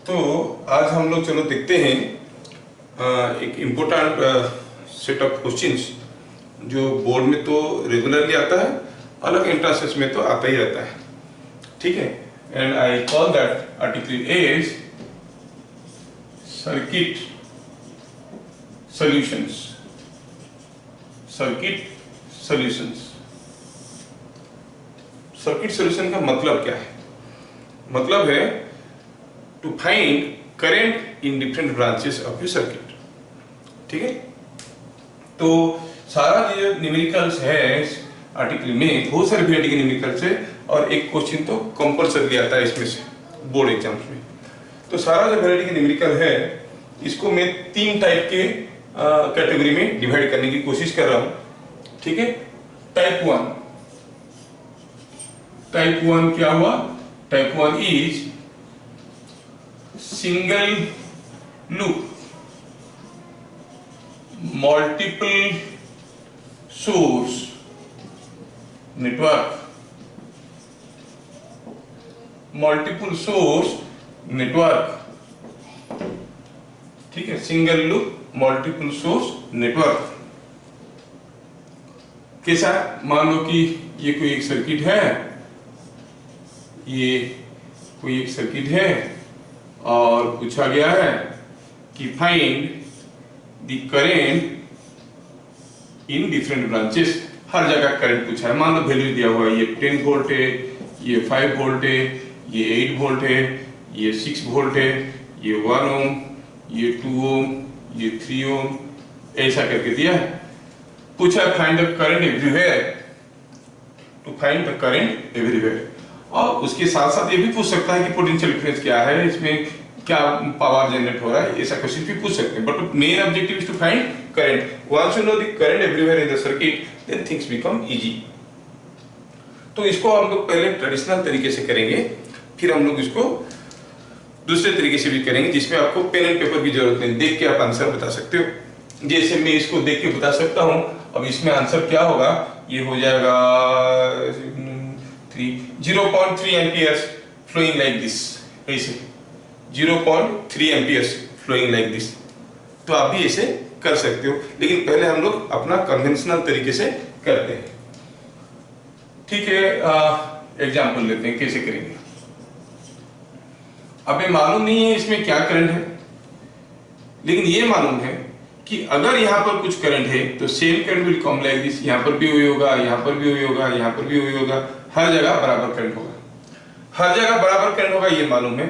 तो आज हम लोग चलो देखते हैं एक इम्पोर्टेंट सेट ऑफ क्वेश्चंस जो बोर्ड में तो रेगुलरली आता है, अलग एंट्रेंसेस में तो आता ही रहता है। ठीक है, and I call that article as circuit solutions. Circuit solutions, circuit solution का मतलब क्या है? मतलब है to find current in different branches of a circuit. ठीक है, तो सारा जो न्यूमेरिकल्स है आर्टिकल में, बहुत सारे वैरायटी के न्यूमेरिकल्स है और एक क्वेश्चन तो कंपलसरी आता है इसमें से बोर्ड एग्जाम्स में। तो सारा जो वैरायटी के न्यूमेरिकल है इसको मैं 3 टाइप के कैटेगरी में डिवाइड करने की कोशिश कर रहा हूं। ठीक है, टाइप 1 क्या हुआ? Type 1 is single loop multiple source network. Multiple source network, ठीक है, single loop multiple source network. कैसा? मान लो कि ये कोई एक सर्किट है, ये कोई एक सर्किट है और पूछा गया है कि find the current in different branches. हर जगह करंट पूछा है। मान लो वैल्यू दिया हुआ है, ये 10 वोल्ट है, ये 5 वोल्ट है, ये 8 वोल्ट है, ये 6 वोल्ट है, ये 1 ओम, ये 2 ओम, ये 3 ओम, ऐसा करके दिया है। पूछा है find the current everywhere, to find the current everywhere. और उसके साथ साथ ये भी पूछ सकता है कि पोटेंशियल डिफरेंस क्या है, इसमें क्या पावर जनरेट हो रहा है, ऐसा क्वेश्चन भी पूछ सकते हैं। But main objective is to find current. Once you know the current everywhere in the circuit then things become easy. तो इसको हम लोग पहले ट्रेडिशनल तरीके से करेंगे, फिर हम लोग इसको दूसरे तरीके से भी करेंगे जिसमें आपको पेन एंड पेपर की जरूरत नहीं, देख के आप आंसर बता सकते हो। जैसे मैं इसको देख के बता सकता हूं। अब इसमें आंसर क्या होगा? ये हो जाएगा 0.3 एम्पियर्स फ्लोइंग लाइक दिस, ऐसे 0.3 एम्पियर्स फ्लोइंग लाइक दिस। तो आप भी ऐसे कर सकते हो, लेकिन पहले हम लोग अपना कन्वेंशनल तरीके से करते हैं। ठीक है, एग्जांपल लेते हैं कैसे करेंगे। अबे मालूम नहीं है इसमें क्या करंट है, लेकिन ये मालूम है कि अगर यहाँ पर कुछ करंट है तो same current will come like this. यहाँ पर भी हुई होगा, यहाँ पर भी हुई होगा, यहाँ पर भी हुई होगा, हर जगह बराबर करंट होगा। हर जगह बराबर करंट होगा ये मालूम है,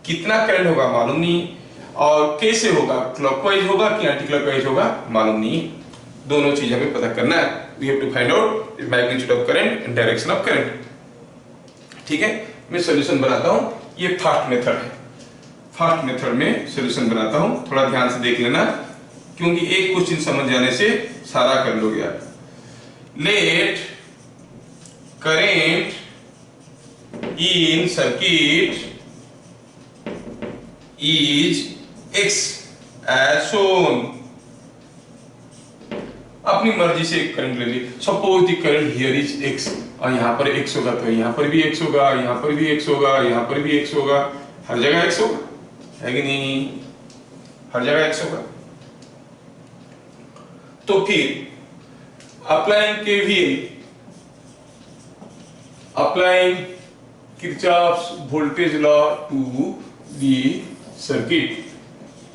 कितना करंट होगा मालूम नहीं, और कैसे होगा, क्लॉकवाइज होगा कि एंटी क्लॉकवाइज होगा मालूम नहीं। दोनों चीज हमें पता करना है। We have to find out the magnitude of current and direction of current. ठीक है, मैं सॉल्यूशन बनाता हूं। ये फर्स्ट मेथड है। फर्स्ट मेथड में सॉल्यूशन बनाता हूं, थोड़ा ध्यान से देख लेना, क्योंकि एक क्वेश्चन समझ जाने से सारा कर लोगे आप। Let current in circuit is x as shown। अपनी मर्जी से करंट ले ली। Suppose the current here is x, और यहाँ पर x होगा तो यहाँ पर भी x होगा, यहाँ पर भी x होगा, यहाँ पर भी x होगा, हर जगह x होगा, है कि नहीं? हर जगह x होगा। तो फिर applying KVL, applying Kirchhoff's voltage law to the circuit.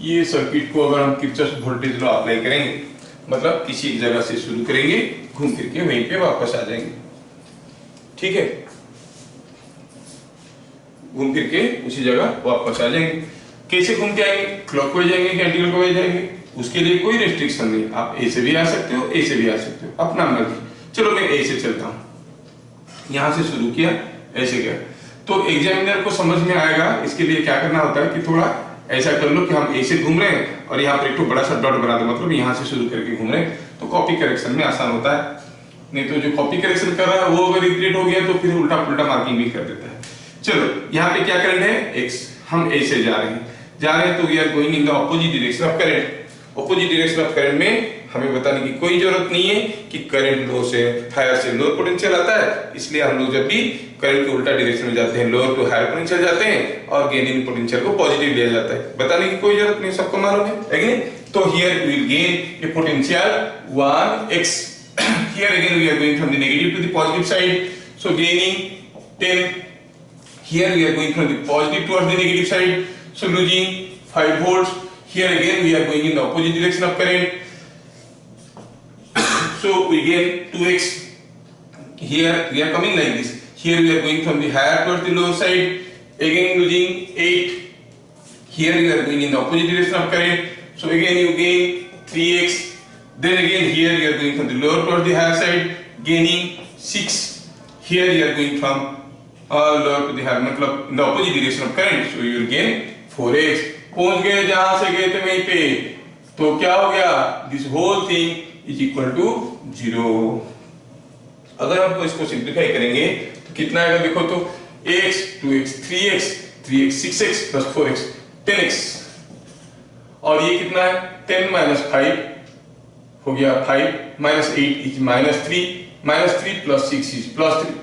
ये सर्किट को अगर हम किरचॉफ वोल्टेज लॉ अप्लाई करेंगे, मतलब किसी एक जगह से शुरू करेंगे, घूम फिर के वहीं पे वापस आ जाएंगे। ठीक है, घूम फिर के उसी जगह वापस आ जाएंगे। कैसे घूम के आएंगे? क्लॉकवाइज जाएंगे कि एंटी क्लॉकवाइज जाएंगे? उसके लिए कोई रेस्ट्रिक्शन नहीं, आप ए से भी आ सकते हो, ए से भी आ सकते हो, अपना मर्जी। चलो मैं ए से चलता हूं, यहां से शुरू किया, ऐसे गया। तो एग्जामिनर को समझ में आएगा। इसके लिए क्या करना होता है कि थोड़ा ऐसा कर लो कि हम ऐसे घूम रहे हैं और यहाँ पर एक तो बड़ा सा डॉट बना दो, मतलब यहाँ से शुरू करके घूम रहे हैं, तो कॉपी करेक्शन में आसान होता है। नहीं तो जो कॉपी करेक्शन कर रहा है वो अगर इग्रेट हो गया तो फिर उल्टा पुल्टा मार्किंग भी कर देता है। चलो यहाँ पे क्या करंट है? x। हम ऐसे जा रहे हैं तो we are going in the opposite direction of current. Opposite direction of current में हमें बताने की कोई जरूरत नहीं है कि करंट लो से हायर से लोअर पोटेंशियल आता है, इसलिए हम लोग जब भी करंट के उल्टा डायरेक्शन में जाते हैं लोअर टू हायर पोटेंशियल जाते हैं और गेन इन पोटेंशियल को पॉजिटिव लिया जाता है। बताने की कोई जरूरत नहीं, सबको मालूम है कि नहीं। तो here we will gain a potential 1x। Here again we are going from the negative to the positive side, so gaining 10। Here we are going from the positive towards the negative side, so losing 5 volts. Here again we are going in the opposite direction of current, so we gain 2x. Here we are coming like this. Here we are going from the higher towards the lower side, again losing 8. Here we are going in the opposite direction of current, so again you gain 3x. Then again here we are going from the lower towards the higher side, gaining 6. Here we are going from lower to the higher, मतलब in the opposite direction of current, so you will gain 4x. पहुंच गए जहां से गए थे वहीं पे, तो क्या हो गया, this whole thing is equal to 0। अगर हम इसको सिंप्लीफाई करेंगे तो कितना आएगा, देखो तो x 2x 3x 3x 6x plus 4x 10x, और ये कितना है 10 minus 5 हो गया 5 minus 8 is minus 3 plus 6 is plus 3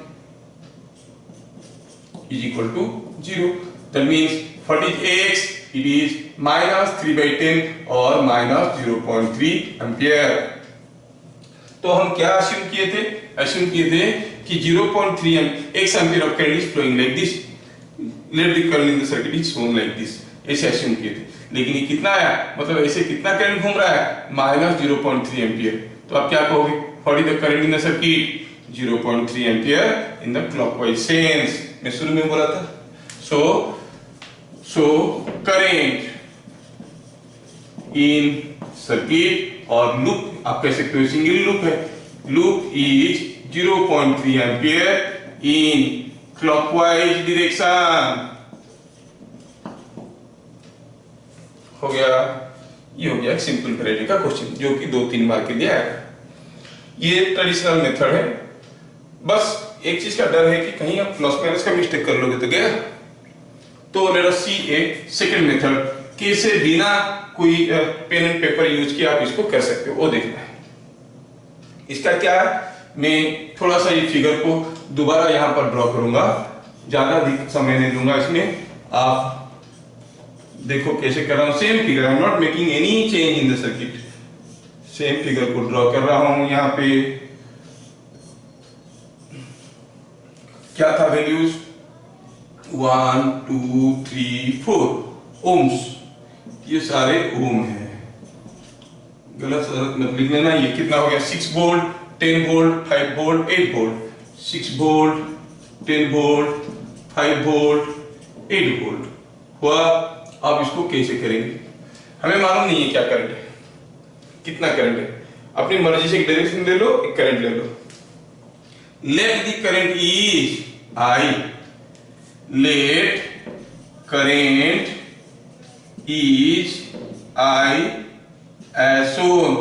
is equal to 0. That means what is ax? It is minus 3 by 10 or minus 0.3 ampere. तो हम क्या assume किए थे? Assume किए थे कि 0.3 x ampere of current is flowing like this. Let the current in the circuit is shown like this. ऐसे assume किए थे, लेकिन ये कितना आया, मतलब ऐसे कितना करंट घूम रहा है, minus 0.3 एम्पियर। तो आप क्या कहोगे, what is the current in the circuit? 0.3 ampere in the clockwise sense. मैं शुरू में बोला था, so current in circuit और लूप आप कह सकते हो सिंगल लूप है, loop is 0.3 ampere in clockwise direction. हो गया, ये हो गया सिंपल वैरायटी का क्वेश्चन जो कि 2-3 मार्क के लिए आएगा। ये ट्रेडिशनल मेथड है, बस एक चीज का डर है कि कहीं आप प्लस माइनस का मिस्टेक कर लोगे तो गया। तो लेट अस सी ए सेकंड मेथड, कैसे बिना कोई पेन एंड पेपर यूज किए आप इसको कर सकते हो, वो देखना है। इसका क्या है, मैं थोड़ा सा ये फिगर को दोबारा यहां पर ड्रॉ करूंगा, ज्यादा समय नहीं दूंगा इसमें, आप देखो कैसे कर रहा हूं। Same figure, I am not making any change in the circuit, same figure को ड्रॉ कर रहा हूं। यहां पे क्या था वैल्यूज, 1 2 3 4 ओम्स, ये सारे ओम है, गलत मत लिख लेना। ये कितना हो गया, 6 volt 10 volt 5 volt 8 volt, 6 volt 10 volt 5 volt 8 volt हुआ। अब इसको कैसे करेंगे, हमें मालूम नहीं है क्या करंट है, कितना करंट है, अपनी मर्जी से एक डायरेक्शन ले लो, एक करंट ले लो। Let the current is I, let current is I as shown,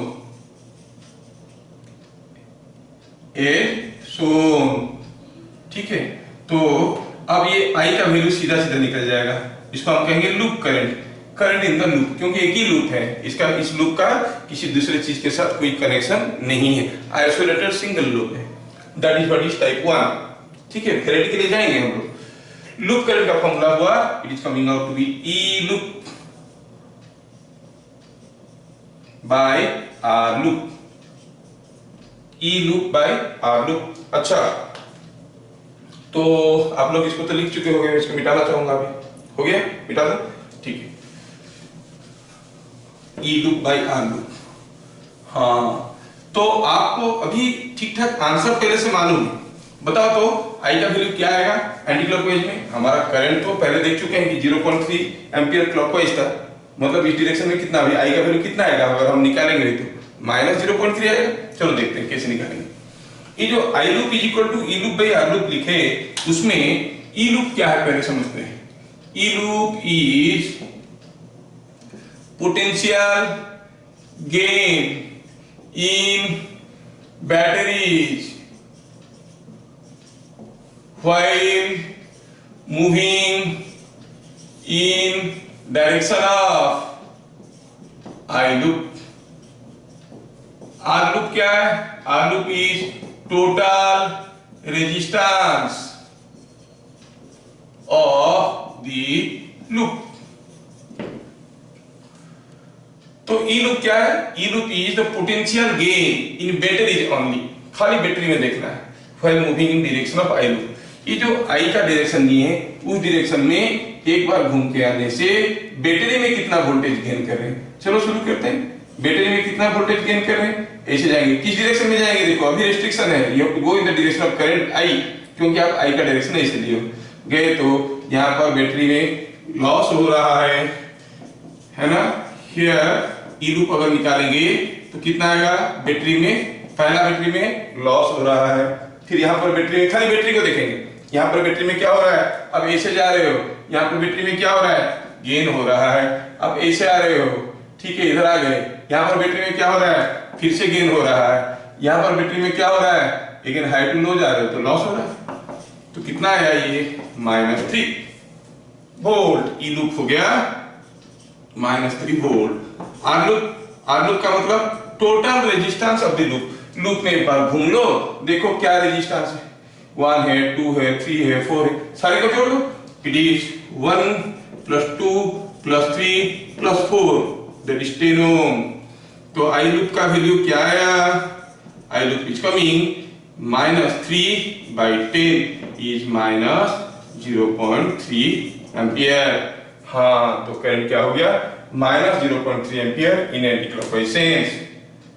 ठीक है। तो अब ये I का वैल्यू सीधा सीधा निकल जाएगा, इसको हम कहेंगे loop current, current in the loop, क्योंकि एक ही लूप है इसका, इस लूप का किसी दूसरे चीज के साथ कोई कनेक्शन नहीं है, आइसोलेटेड सिंगल लूप है, that is what is type 1। ठीक है, करंट के लिए जाएंगे हम लोग। लूप करंट का फॉर्मूला हुआ, it is coming out to be E loop by R loop, E loop by R loop. अच्छा, तो आप लोग इसको तो लिख चुके हो गए, इसको मिटाना चाहूंगा अभी, हो गया, मिटा दो, ठीक है। E loop by R loop, हाँ, तो आपको अभी ठीक ठाक आंसर पहले से मालूम है। बताओ तो आई का वैल्यू क्या आएगा एंटी क्लॉकवाइज में, हमारा करंट तो पहले देख चुके हैं कि 0.3 एम्पियर क्लॉकवाइज था, मतलब इस डायरेक्शन में कितना, आई का वैल्यू कितना आएगा अगर हम निकालेंगे तो माइनस 0.3 आएगा। चलो देखते हैं कैसे निकालेंगे। ये जो I loop is equal to E loop by R loop लिखे, उसमें ई लूप क्या है पहले समझते हैं। E loop is potential gain in batteries while moving in direction of I loop, R loop क्या है? R loop is total resistance of the loop. तो ई लूप क्या है? E loop is the potential gain in batteries only, खाली battery में देखना है, while moving in direction of I loop. ये जो आई का डायरेक्शन दिए है उस डायरेक्शन में एक बार घूम के आने से बैटरी में कितना वोल्टेज गेन कर रहे हैं। चलो शुरू करते हैं। बैटरी में कितना वोल्टेज गेन कर रहे हैं? ऐसे जाएंगे, किस डायरेक्शन में जाएंगे? देखो अभी रेस्ट्रिक्शन है, you have to go in the direction of current I, क्योंकि आप आई का डायरेक्शन ऐसे लिए हो गए तो यहाँ पर बैटरी में लॉस हो रहा है ना। हियर ई लूप अगर निकालेंगे तो कितना आएगा? बैटरी में, पहला बैटरी में लॉस हो रहा है, फिर यहाँ पर बैटरी में, खाली बैटरी को देखेंगे, यहाँ पर बैटरी में क्या हो रहा है? अब ऐसे जा रहे हो, यहाँ पर बैटरी में क्या हो रहा है? गेन हो रहा है। अब ऐसे आ रहे हो, ठीक है, इधर आ गए, यहाँ पर बैटरी में क्या हो रहा है? फिर से गेन हो रहा है। यहाँ पर बैटरी में क्या हो रहा है? लेकिन हाई टू लो जा रहे हो तो लॉस हो रहा है। तो कितना आया ये? -3 वोल्ट। ई लूप हो गया -3 वोल्ट। आर लूप का मतलब total resistance of the loop. Loop में एक बार घूम लो, देखो क्या रेजिस्टेंस है, 1 है, 2 है, 3 है, 4 है, सारे को जोड़ दो। It is 1 + 2 + 3 + 4 that is 10 ohm. तो आई लूप का वैल्यू क्या आया? I loop is coming -3/10 is -0.3 ampere. हाँ, तो करंट क्या हो गया? -0.3 एम्पियर इन एंटीक्लॉकवाइज सेंस।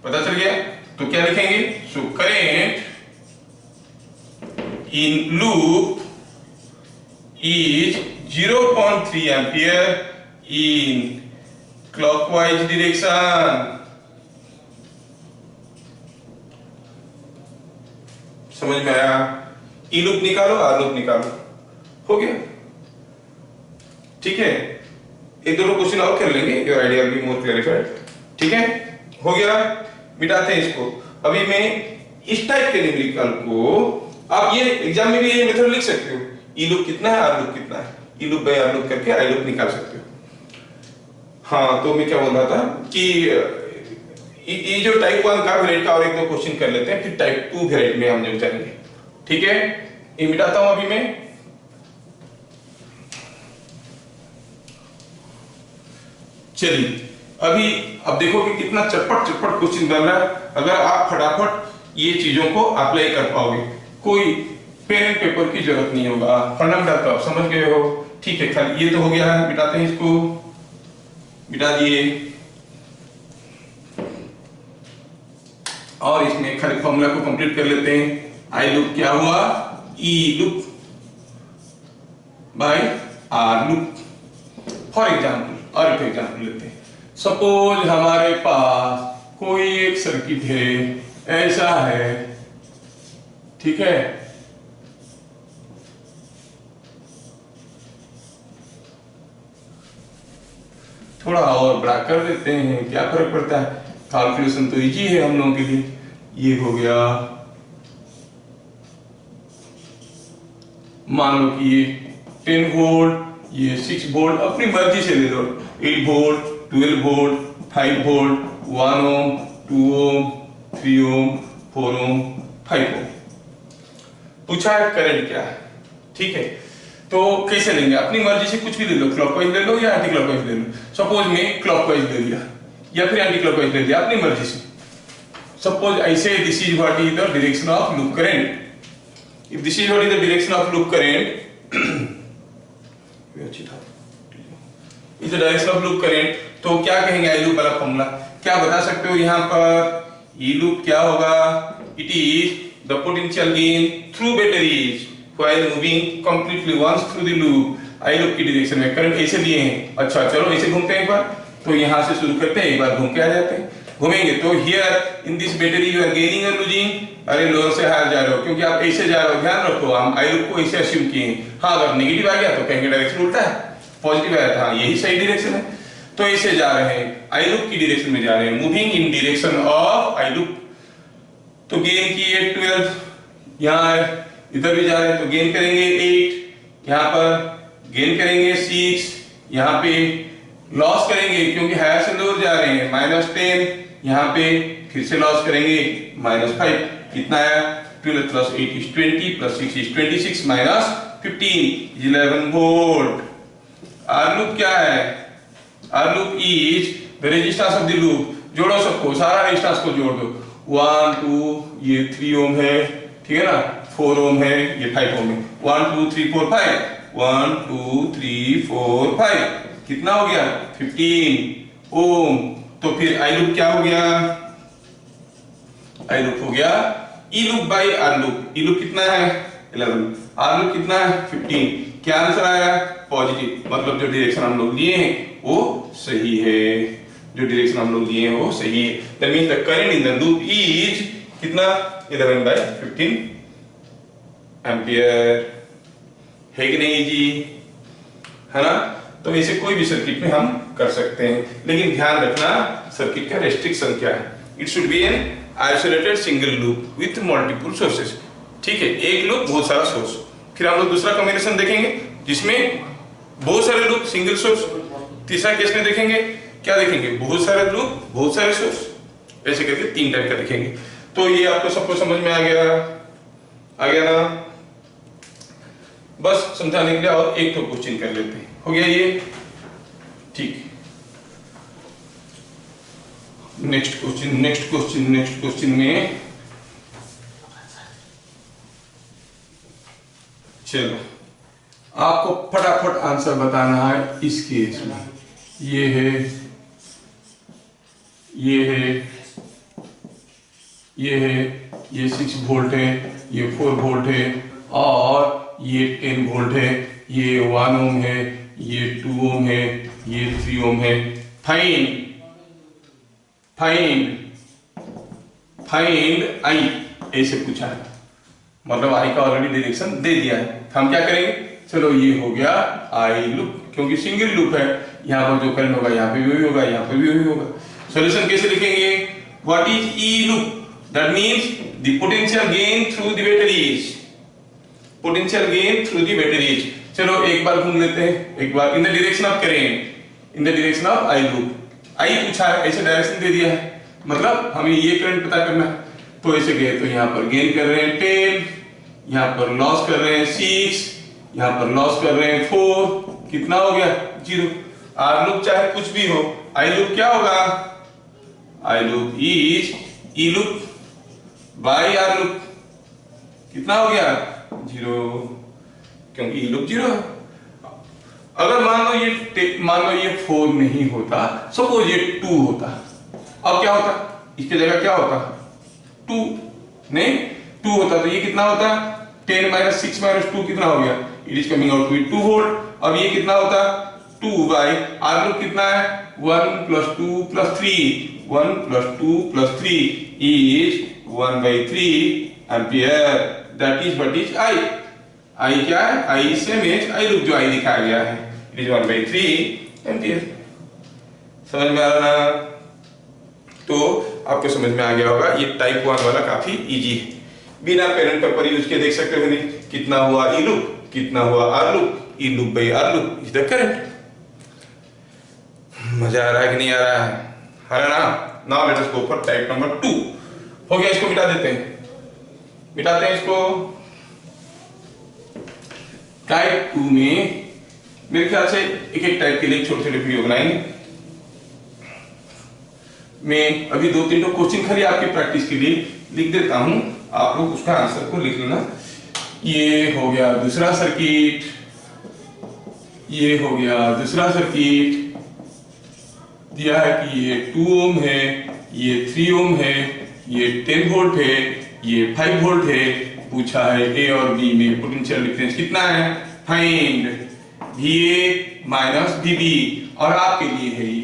पता चल गया? तो क्या लिखेंगे? So current in loop is 0.3 ampere in clockwise direction। समझ में आया? ई लूप निकालो, आर लूप निकालो, हो गया। ठीक है, एक दो क्वेश्चन और कर लेंगे, your idea will be more clarified. ठीक है, हो गया, मिटाते हैं इसको। अभी मैं इस टाइप के न्यूमेरिकल को, आप ये एग्जाम में भी ये मेथड लिख सकते हो, ई लूप कितना है, आर लूप कितना है, E loop by R loop करके आई लूप निकाल सकते हो। हाँ, तो मैं क्या बोल रहा था कि ये जो टाइप 1 का वेरिएट का और एक दो क्वेश्चन कर लेते हैं, फिर टाइप 2 वेरिएट में हम जब जाएंगे। ठीक है, ये मिटाता हूं अभी मैं। चलिए, अभी अब देखो कि कितना चटपट चटपट क्वेश्चन बन रहा है। अगर आप फटाफट ये चीजों को अप्लाई कर पाओगे, कोई पेन एंड पेपर की जरूरत नहीं होगा, फंडामेंटल तो आप समझ गए हो। ठीक है, खाली ये तो हो गया है, मिटाते हैं इसको, मिटा दिए। और इसमें खाली फॉर्मूला को कंप्लीट कर लेते हैं। आई लूप क्या हुआ? E loop by R loop. For example, और एक एग्जाम्पल लेते हैं। सपोज हमारे पास कोई एक सर्किट है, ऐसा है, ठीक है, थोड़ा और बड़ा कर देते हैं, क्या फर्क पड़ता है, कैलकुलेशन तो इजी है हम लोगों के लिए। ये हो गया, मान लो कि ये 10 वोल्ट, ये 6 वोल्ट, अपनी मर्जी से ले लो, 8 वोल्ट, 12 वोल्ट, 5 वोल्ट, 1 ओम, 2 ओम, 3 ओम, 4 ओम, 5 ओम। पूछा है करंट क्या है, ठीक है, तो कैसे लेंगे? अपनी मर्जी से कुछ भी ले लो, क्लॉकवाइज ले लो या एंटी क्लॉकवाइज ले लो। सपोज में क्लॉकवाइज ले लिया या फिर एंटी क्लॉकवाइज ले लिया, अपनी मर्जी से। सपोज ऐसे, this is what is the direction of loop current. If this is what is the direction of loop current, is the direction of loop current, तो क्या कहेंगे? आई लूप वाला फॉर्मूला क्या बता सकते हो यहाँ पर? ई लूप क्या होगा? It is the potential gain through batteries while moving completely once through the loop। I loop की डायरेक्शन में करंट ऐसे लिए हैं। अच्छा, चलो ऐसे घूमते हैं एक बार, तो यहाँ से शुरू करते हैं, एक बार घूम के आ जाते हैं। घूमेंगे तो here in this battery you are gaining और लूजिंग। अरे लोअर से हायर जा रहे हो, क्योंकि आप ऐसे जा रहे हो, ध्यान रखो, हम आई लूप को ऐसे अस्यूम किए हैं। हाँ, अगर नेगेटिव आ गया तो कहेंगे डायरेक्शन उल्टा है, पॉजिटिव आया था, यही सही डायरेक्शन है। तो ऐसे जा रहे हैं, आई लूप की डायरेक्शन में जा रहे हैं, moving in direction of I loop. तो गेन किए 12, यहाँ इधर भी जा रहे हैं तो गेन करेंगे 8, यहाँ पर गेन करेंगे 6, यहाँ पे लॉस करेंगे क्योंकि हायर से लोअर जा रहे हैं, -10, यहाँ पे फिर से लॉस करेंगे -5 कितना आया 12 + 8 = 20 + 6 = 26 - 15 11 वोल्ट। आर लूप क्या है? R loop is the resistance of the loop. जोड़ो सबको, सारा रेजिस्टेंस को जोड़ दो। 1 2 ये 3 ओम है, ठीक है ना, 4 ओम है, ये 5 ओम है। 1 2 3 4 5 1 2 3 4 5 कितना हो गया 15 ओम। तो फिर आई लूप क्या हो गया? आई लूप हो गया E loop by R loop. E loop कितना है 11, आर लूप कितना है 15। क्या आंसर आया? पॉजिटिव। मतलब जो डायरेक्शन हम लोग लिए हैं वो सही है, जो डायरेक्शन हम लोग लिए हैं वो सही है। That means the current in the loop is कितना 11/15 एम्पियर। है कि नहीं जी? है ना? तो ऐसे कोई भी सर्किट में हम कर सकते हैं, लेकिन ध्यान रखना सर्किट का रेस्ट्रिक्शन क्या है। It should be an isolated single loop with multiple sources. ठीक है, एक लूप बहुत सारा सोर्स। फिर हम लोग दूसरा कॉम्बिनेशन देखेंगे जिसमें बहुत सारे लूप सिंगल सोर्स। तीसरा केस में देखेंगे क्या देखेंगे? बहुत सारे लूप बहुत सारे सोर्स। ऐसे करके 3 टाइप का देखेंगे। तो ये आपको सबको समझ में आ गया ना? बस समझाने के लिए और एक तो क्वेश्चन कर लेते हैं। हो गया ये? ठीक। नेक्स्ट क्वेश्चन में चलो आपको फटाफट आंसर बताना है इस केस में। ये है, ये 6 वोल्ट है, ये 4 वोल्ट है और ये 10 वोल्ट है, ये 1 ओम है, ये 2 ओम है, ये 3 ओम है। फाइंड आई ऐसे पूछा है, मतलब आई का ऑलरेडी डायरेक्शन दे दिया है। हम क्या करेंगे? चलो ये हो गया आई लूप, क्योंकि सिंगल लूप है, यहाँ पर जो करंट होगा यहाँ पे भी वही होगा, यहाँ पे भी वही होगा। सॉल्यूशन कैसे लिखेंगे? What is E loop? That means the potential gain through the batteries. Potential gain through the batteries. चलो एक बार घूम लेते हैं, एक बार in the direction of current, in the direction of I loop. I पूछा है, ऐसे डायरेक्शन दे दिया है, मतलब हमें ये करंट पता करना है। तो ऐसे गए तो यहाँ पर गेन कर रहे हैं 10, यहाँ पर लॉस कर रहे हैं 6, यहाँ पर लॉस कर रहे हैं 4, कितना हो गया 0। आर लूप चाहे कुछ भी हो, आई लूप क्या होगा? I loop is E loop by R loop. कितना हो गया 0, क्योंकि ई लूप 0 है। अगर मान लो ये 4 नहीं होता, सपोज ये 2 होता, अब क्या होता? इसके जगह क्या होता? 2 नहीं, 2 होता तो ये कितना होता? 10 - 6 - 2 कितना हो गया? It is coming out to be 2 volt. अब ये कितना होता? 2 बाई आर लूप कितना है? 1 + 2 + 3, 1 + 2 + 3 is 1/3 ampere. That is what is I. I क्या है? I same as I loop जो आई दिखाया गया है, इट इज 1/3 एम्पियर। समझ में आ रहा ना? तो आपको समझ में आ गया होगा, ये टाइप 1 वाला काफी इजी है, बिना पेरेंट पेपर यूज के देख सकते हो। नहीं कितना हुआ ई लूप, कितना हुआ R loop, E loop by R loop is the current. मजा आ रहा है कि नहीं आ रहा है? है ना? Now let us go for type number 2। हो गया, इसको मिटा देते हैं, मिटाते हैं इसको। टाइप 2 में मेरे ख्याल से एक टाइप के लिए छोटे छोटे वीडियो बनाएंगे। मैं अभी 2-3 क्वेश्चन खाली आपकी प्रैक्टिस के लिए लिख देता हूं, आप लोग उसका आंसर को लिख लेना। ये हो गया दूसरा सर्किट, ये हो गया दूसरा सर्किट। दिया है कि ये 2 ओम है, ये 3 ओम है, ये 10 वोल्ट है, ये 5 वोल्ट है। पूछा है ए और बी में पोटेंशियल डिफरेंस कितना है? Find VA minus VB। और आपके लिए है ये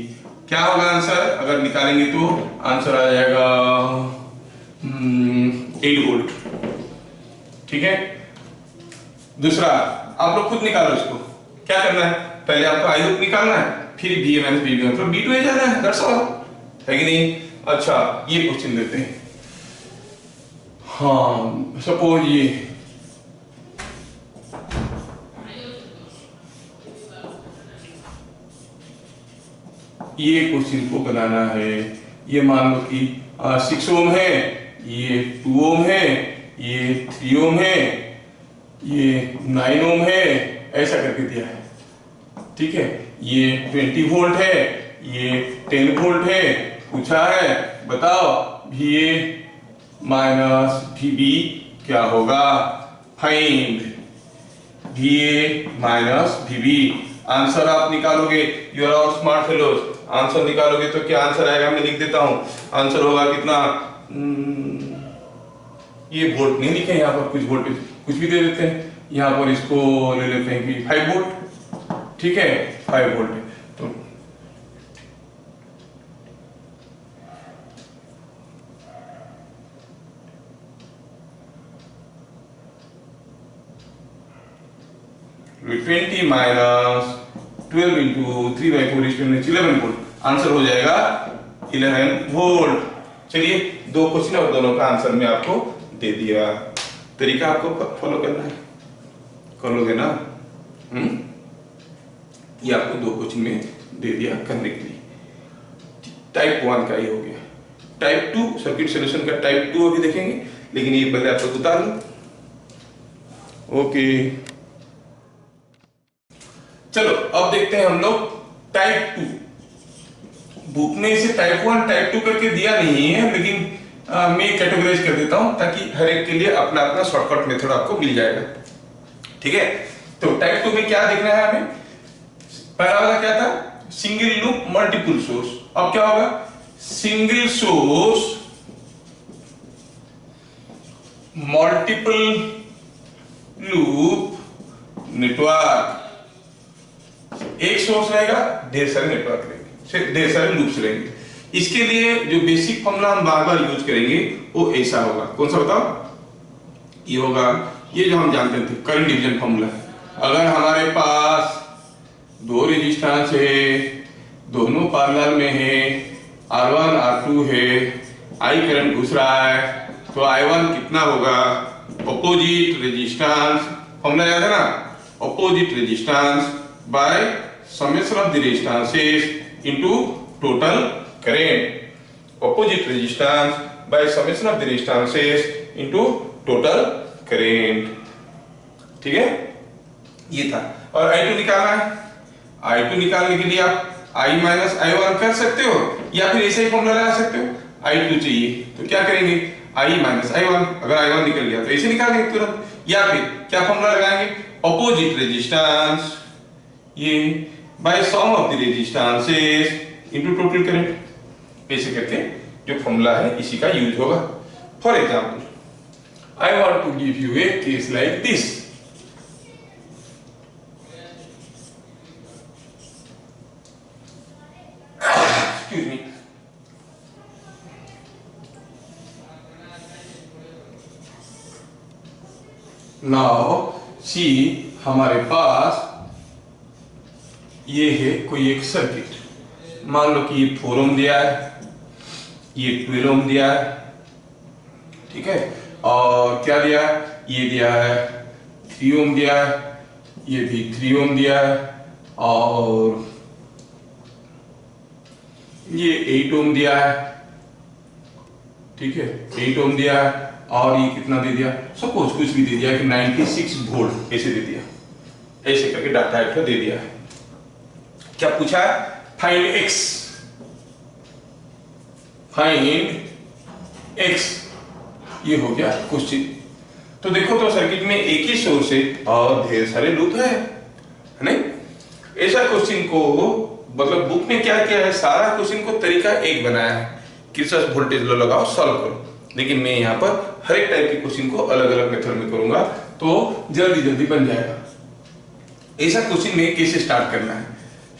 क्या होगा आंसर? अगर निकालेंगे तो आंसर आ जाएगा 8 वोल्ट। ठीक है, दूसरा आप लोग खुद निकालो इसको। क्या करना है? पहले आपको आई लूप निकालना है, फिर VA माइनस VB मतलब B2 आ जाना है, दैट्स ऑल। है कि नहीं? अच्छा, ये क्वेश्चन देते हैं। हाँ, सपोज ये क्वेश्चन को बनाना है ये मान लो कि 6 ओम है, ये 2 ओम है, ये 3 ओम है, ये 9 ओम है, ऐसा करके दिया है। ठीक है, ये 20 वोल्ट है, ये 10 वोल्ट है। पूछा है बताओ VA माइनस VB क्या होगा, find VA minus VB। Answer आप निकालोगे, you are all smart fellows, answer निकालोगे तो क्या आंसर आएगा, मैं लिख देता हूं। आंसर होगा कितना, ये वोल्ट नहीं लिखे यहाँ पर, कुछ वोल्टेज कुछ भी दे देते हैं, यहाँ पर इसको ले लेते हैं कि 5 वोल्ट। ठीक है, 5 वोल्ट है तो twenty minus 12 into 3/4 is 11 volt. Answer हो जाएगा 11 वोल्ट। चलिए 2 क्वेश्चन और दोनों का आंसर मैं आपको दे दिया। तरीका आपको फॉलो करना है, करोगे ना? ये आपको 2 क्वेश्चन में दे दिया करने के लिए। टाइप 1 का ये हो गया। टाइप 2 सर्किट सॉल्यूशन का टाइप 2 अभी देखेंगे, लेकिन ये पहले आप लोग उतार लो। ओके, चलो अब देखते हैं हम लोग टाइप 2। बुक में इसे टाइप 1 टाइप 2 करके दिया नहीं है, लेकिन मैं कैटेगराइज कर देता हूं ताकि हर एक के लिए अपना अपना शॉर्टकट मेथड आपको मिल जाएगा। ठीक है, तो टाइप 2 में क्या देखना है हमें? पहला वाला क्या था, सिंगल लूप मल्टीपल सोर्स। अब क्या होगा, single source multiple loop network. एक सोर्स रहेगा, ढेर सारे नेटवर्क रहेंगे, ढेर सारे लूप्स रहेंगे। इसके लिए जो बेसिक फॉर्मूला हम बार बार यूज करेंगे वो ऐसा होगा। कौन सा बताओ? ये होगा, ये जो हम जानते थे करंट डिवीजन फॉर्मूला। अगर हमारे पास 2 रेजिस्टेंस है, दोनों पैरेलल में है, R1 R2 है, I करंट घुस रहा है, तो I1 कितना होगा? ऑपोजिट रेजिस्टेंस, फॉर्मूला याद है ना? Opposite resistance by summation of the resistances into total current. Opposite resistance by summation of the resistances into total current. ठीक है, ये था। और I2 निकालना है। I2 निकालने के लिए आप I माइनस I1 कर सकते हो, या फिर ऐसे ही फॉर्मूला लगा सकते हो। I2 चाहिए तो क्या करेंगे, I माइनस I1। अगर I1 निकल गया तो ऐसे निकालेंगे तुरंत, या फिर क्या फॉर्मूला लगाएंगे, ऑपोजिट रेजिस्टेंस ये by sum of the resistances into total current. ऐसे करके जो फॉर्मूला है इसी का यूज होगा। For example, I want to give you a case like this. Excuse me. Now see, हमारे पास ये है कोई एक सर्किट। मान लो कि ये 4 ओम दिया है, ये 12 ओम दिया है। ठीक है, और क्या दिया है, ये दिया है 3 ओम दिया है, ये भी 3 ओम दिया है, और ये 8 ओम दिया है। ठीक है, 8 ओम दिया है, और ये कितना दे दिया, सपोज कुछ भी दे दिया कि 96 वोल्ट ऐसे दे दिया। ऐसे करके डाटा एक दे दिया है। क्या पूछा है, फाइंड एक्स। फाइंड एक्स, ये हो गया क्वेश्चन। तो देखो तो सर्किट में एक ही सोर्स है और ढेर सारे लूप है नहीं? ऐसा क्वेश्चन को मतलब बुक में क्या किया है, सारा क्वेश्चन को तरीका एक बनाया है, किरचॉफ वोल्टेज लॉ लगाओ सॉल्व करो। लेकिन मैं यहाँ पर हर एक टाइप के क्वेश्चन को अलग अलग मेथड में करूंगा, तो जल्दी जल्दी बन जाएगा। ऐसा क्वेश्चन में कैसे स्टार्ट करना है,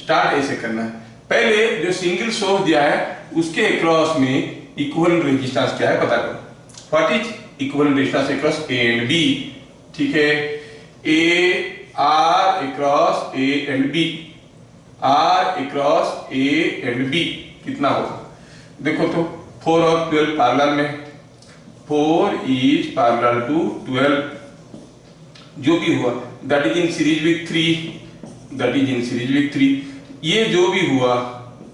स्टार्ट ऐसे करना है। पहले जो सिंगल सोर्स दिया है उसके अक्रॉस में इक्विवेलेंट रेजिस्टेंस क्या है पता करो। What is equivalent resistance across A and B? ठीक है, A R across A and B, R across A and B कितना होगा? देखो तो 4 और 12 पैरेलल में, 4 इज पैरेलल टू 12, जो भी हुआ that is in series with 3, that is in series with 3। ये जो भी हुआ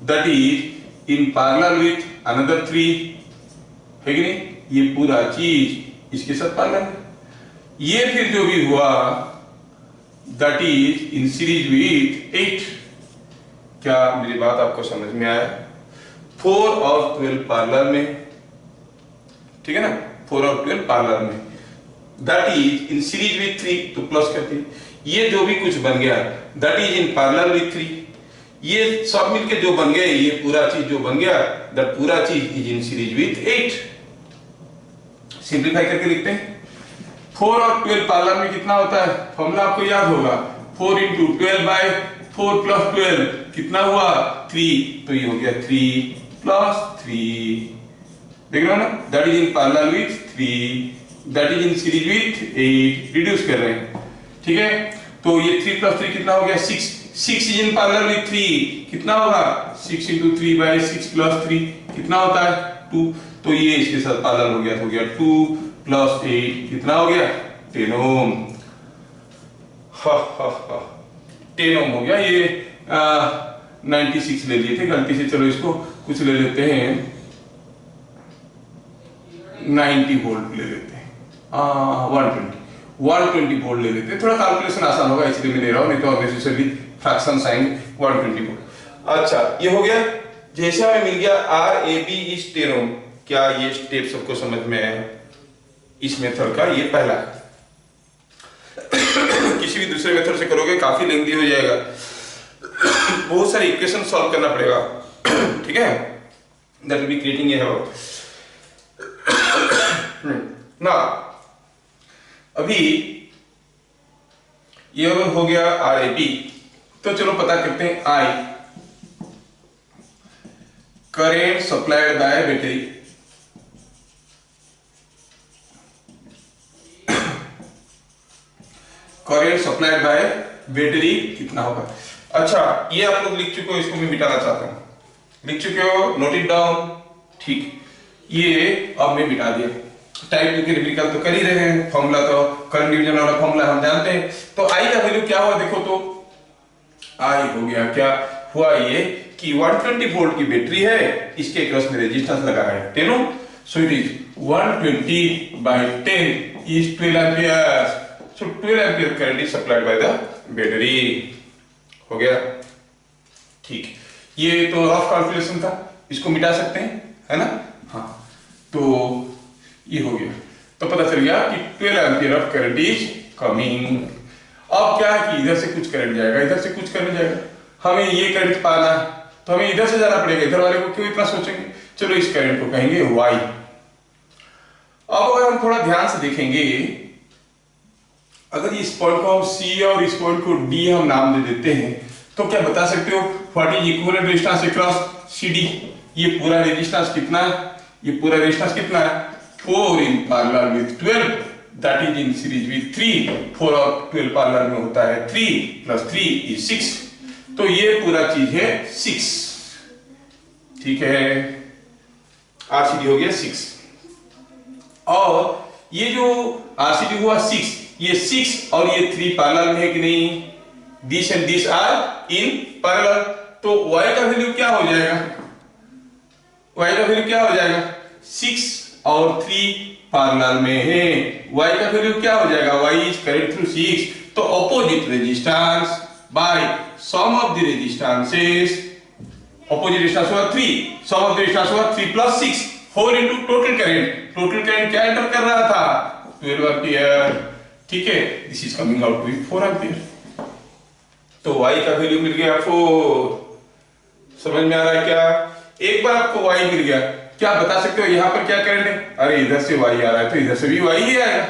that is in parallel with another 3, है कि नहीं? ये पूरा चीज इसके साथ पैरेलल है। ये फिर जो भी हुआ that is in series with 8। क्या मेरी बात आपको समझ में आया? 4 और 12 पैरेलल में, ठीक है ना, 4 और 12 पैरेलल में, that is in series with 3, तो प्लस करते, ये जो भी कुछ बन गया that is in parallel with 3, ये सब मिलके जो बन गए, ये पूरा चीज जो बन गया दैट पूरा चीज is in series with 8। Simplify करके लिखते हैं। 4 और 12 पैरेलल में कितना होता है? फॉर्मूला आपको याद होगा, 4 into 12 by 4 plus 12 कितना हुआ? 3, तो ये हो गया 3 plus 3, देख रहे हो ना, that is in parallel with 3, that is in series with 8, reduce कर रहे हैं, ठीक है। तो ये 3 plus 3 कितना हो गया? 6, 6 इज इन पैरेलल विथ 3, कितना होगा? 6 into 3 by 6 plus 3 कितना होता है? 2, तो ये इसके साथ पैरेलल हो गया 2 plus 8 कितना हो गया? 10 ओम। 10 ओम हो गया। ये 96 ले लिए थे गलती से, चलो इसको कुछ ले लेते हैं, 90 वोल्ट ले लेते हैं, 120 वोल्ट ले लेते हैं, थोड़ा कैलकुलेशन आसान होगा इसलिए मैं ले रहा हूं, नहीं तो अननेसेसरी फ्रैक्शंस आएंगे। 120 वोल्ट। अच्छा, ये हो गया। जैसे हमें मिल गया RAB इज 10 ओम। क्या ये स्टेप सबको समझ में आया? इस मेथड का ये पहला है। किसी भी दूसरे मेथड से करोगे काफी लेंथी हो जाएगा, बहुत सारे इक्वेशन सॉल्व करना पड़ेगा, ठीक है, that will be creating a habit. ना अभी ये अगर हो गया RAB, तो चलो पता करते हैं I, current supplied by battery, current supplied by battery कितना होगा? अच्छा, ये आप लोग लिख चुके हो, इसको मैं मिटाना चाहता हूं। लिख चुके हो, नोट इट डाउन, ठीक। ये अब मैं मिटा दिया। टाइप टू के न्यूमेरिकल तो कर ही रहे हैं, फॉर्मूला तो करंट डिवीजन वाला फॉर्मूला हम जानते हैं। तो आई का वैल्यू क्या हुआ देखो तो, आई हो गया, क्या हुआ ये कि 120 वोल्ट की बैटरी है, इसके क्रॉस में रेजिस्टेंस लगा है 10 ohm, so it is 120 by 10 is 12 ampere. So 12 ampere current is supplied by the battery. हो गया, ठीक। ये तो रफ कैलकुलेशन था, इसको मिटा सकते हैं, है ना? हाँ, तो ये हो गया, तो पता चल गया कि 12 ampere of current is coming. अब क्या है कि इधर से कुछ करंट जाएगा, इधर से कुछ करंट जाएगा, हमें ये करंट पाना है तो हमें इधर से जाना पड़ेगा, इधर वाले को क्यों इतना सोचेंगे? चलो इस करंट को कहेंगे Y। अब अगर हम थोड़ा ध्यान से देखेंगे, अगर इस पॉइंट को हम C और इस पॉइंट को D हम नाम दे देते हैं, तो क्या बता सकते हो what is equivalent resistance across CD? ये पूरा रेजिस्टेंस कितना है? ये पूरा रेजिस्टेंस कितना है? 4 in parallel with 12, that is in series with 3। 4 और 12 पैरेलल में होता है 3 plus 3 is 6, तो ये पूरा चीज है 6, ठीक है। RCD हो गया 6, और ये जो RCD हुआ 6, ये 6 और ये 3 पैरेलल में है कि नहीं? This and this are in parallel, तो Y का वैल्यू क्या हो जाएगा? Y का वैल्यू क्या हो जाएगा? 6 और 3 पैरेलल में है, Y का वैल्यू क्या हो जाएगा? Y इज करंट थ्रू 6, तो opposite resistance by sum of the resistances, opposite resistance हुआ 3, सम ऑफ द रेजिस्टेंस हुआ 3 plus 6, 4 into total current. Total current क्या एंटर कर रहा था? 12 एम्पीयर, ठीक है। This is coming out to be 4 ampere, तो Y का वैल्यू मिल गया 4। समझ में आ रहा है क्या? एक बार आपको Y मिल गया, क्या बता सकते हो यहाँ पर क्या करंट है? अरे इधर से Y आ रहा है तो इधर से भी Y ही आएगा।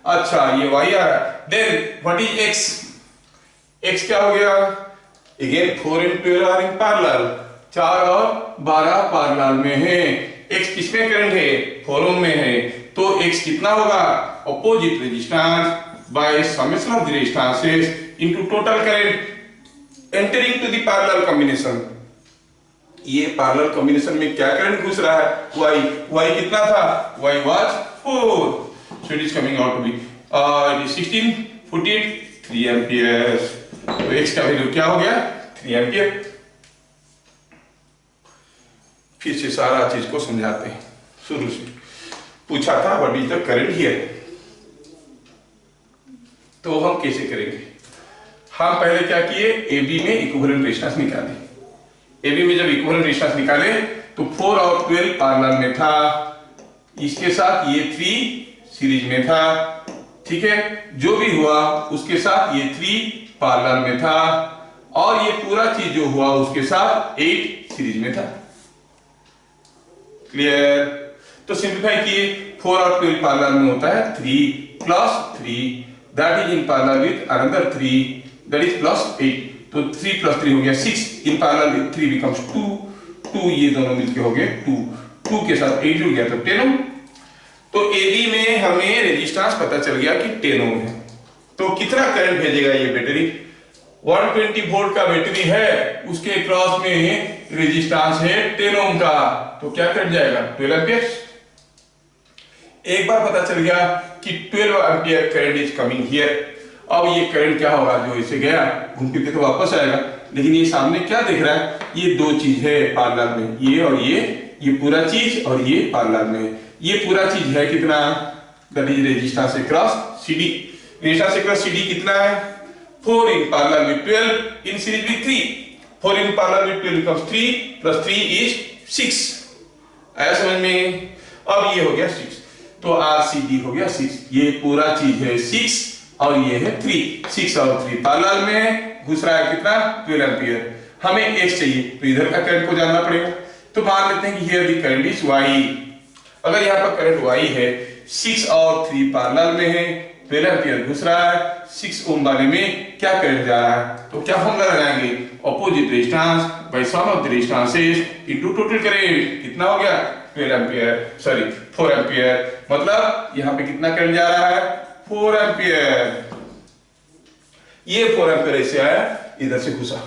अच्छा, ये Y आ रहा है, then what is X? X क्या हो गया? Again 4 and 12 are in parallel, 4 और 12 पैरेलल में है। X किसमें करंट है? 4 ओम में है, तो X कितना होगा? Opposite resistance by summation of the resistances into total current entering to the parallel combination. ये पैरेलल कॉम्बिनेशन में क्या करंट घुस रहा है? Y कितना था? Y was 4, so it is coming out to be it is 16, 48, 3 ampere. तो X का वैल्यू क्या हो गया? 3 एम्पीयर। फिर से सारा चीज को समझाते हैं शुरू से। पूछा था what is the current here, तो हम कैसे करेंगे? हम पहले क्या किए, AB में इक्विवेलेंट रेजिस्टेंस निकाले। AB में जब इक्विवेलेंट रेजिस्टेंस निकाले तो 4 और 12 पैरेलल में था, इसके साथ ये 3 सीरीज में था, ठीक है। जो भी हुआ उसके साथ ये 3 पैरेलल में था, और ये पूरा चीज जो हुआ उसके साथ 8 सीरीज में था। क्लियर? तो सिंप्लीफाई किए, 4 और 12 पैरेलल में होता है 3 plus 3 that is in parallel with another 3 that is plus 8। तो 3 प्लस 3 हो गया 6, इन पैरेलल विद 3 बिकम्स 2, ये दोनों मिलके हो गए 2 के साथ 8 जुड़ गया तो 10 ओम। तो AB में हमें रेजिस्टेंस पता चल गया कि 10 ओम है। तो कितना करंट भेजेगा ये बैटरी? 120 वोल्ट का बैटरी है, उसके क्रॉस में रेजिस्टेंस है 10 ओम का, तो क्या कट जाएगा? 12 एम्पियर। एक बार पता चल गया कि 12 ampere current is coming here. अब ये करंट क्या होगा, जो इसे गया घूम फिर के तो वापस आएगा, लेकिन ये सामने क्या दिख रहा है, ये दो चीज है पैरेलल में, ये और ये पूरा चीज और ये पैरेलल में, ये पूरा चीज है कितना? That is resistance across CD। Resistance across CD कितना है? 4 in parallel with 12 in series with 3। 4 in parallel with 12 becomes 3 plus 3 is 6। आया समझ में? अब ये हो गया 6, तो RCD हो गया 6। ये पूरा चीज है 6 और ये है 3। 6 और 3 पैरेलल में घुस रहा है कितना? 12 एम्पियर। हमें X चाहिए, तो इधर का करंट को जानना पड़ेगा। तो मान लेते हैं कि here the current is Y। अगर यहाँ पर करंट Y है, 6 और 3 पैरेलल में है, 12 एम्पियर घुस रहा है, 6 ओम वाले में क्या करंट जा रहा है? तो क्या फॉर्मूला लगाएंगे? Opposite resistance by sum of the resistances into total current. कितना हो गया? 12 एम्पियर, सॉरी 4 एम्पियर। मतलब यहाँ पे कितना करंट जा रहा है? 4 एम्पियर। ये 4 एम्पियर ऐसे आया, इधर से घुसा।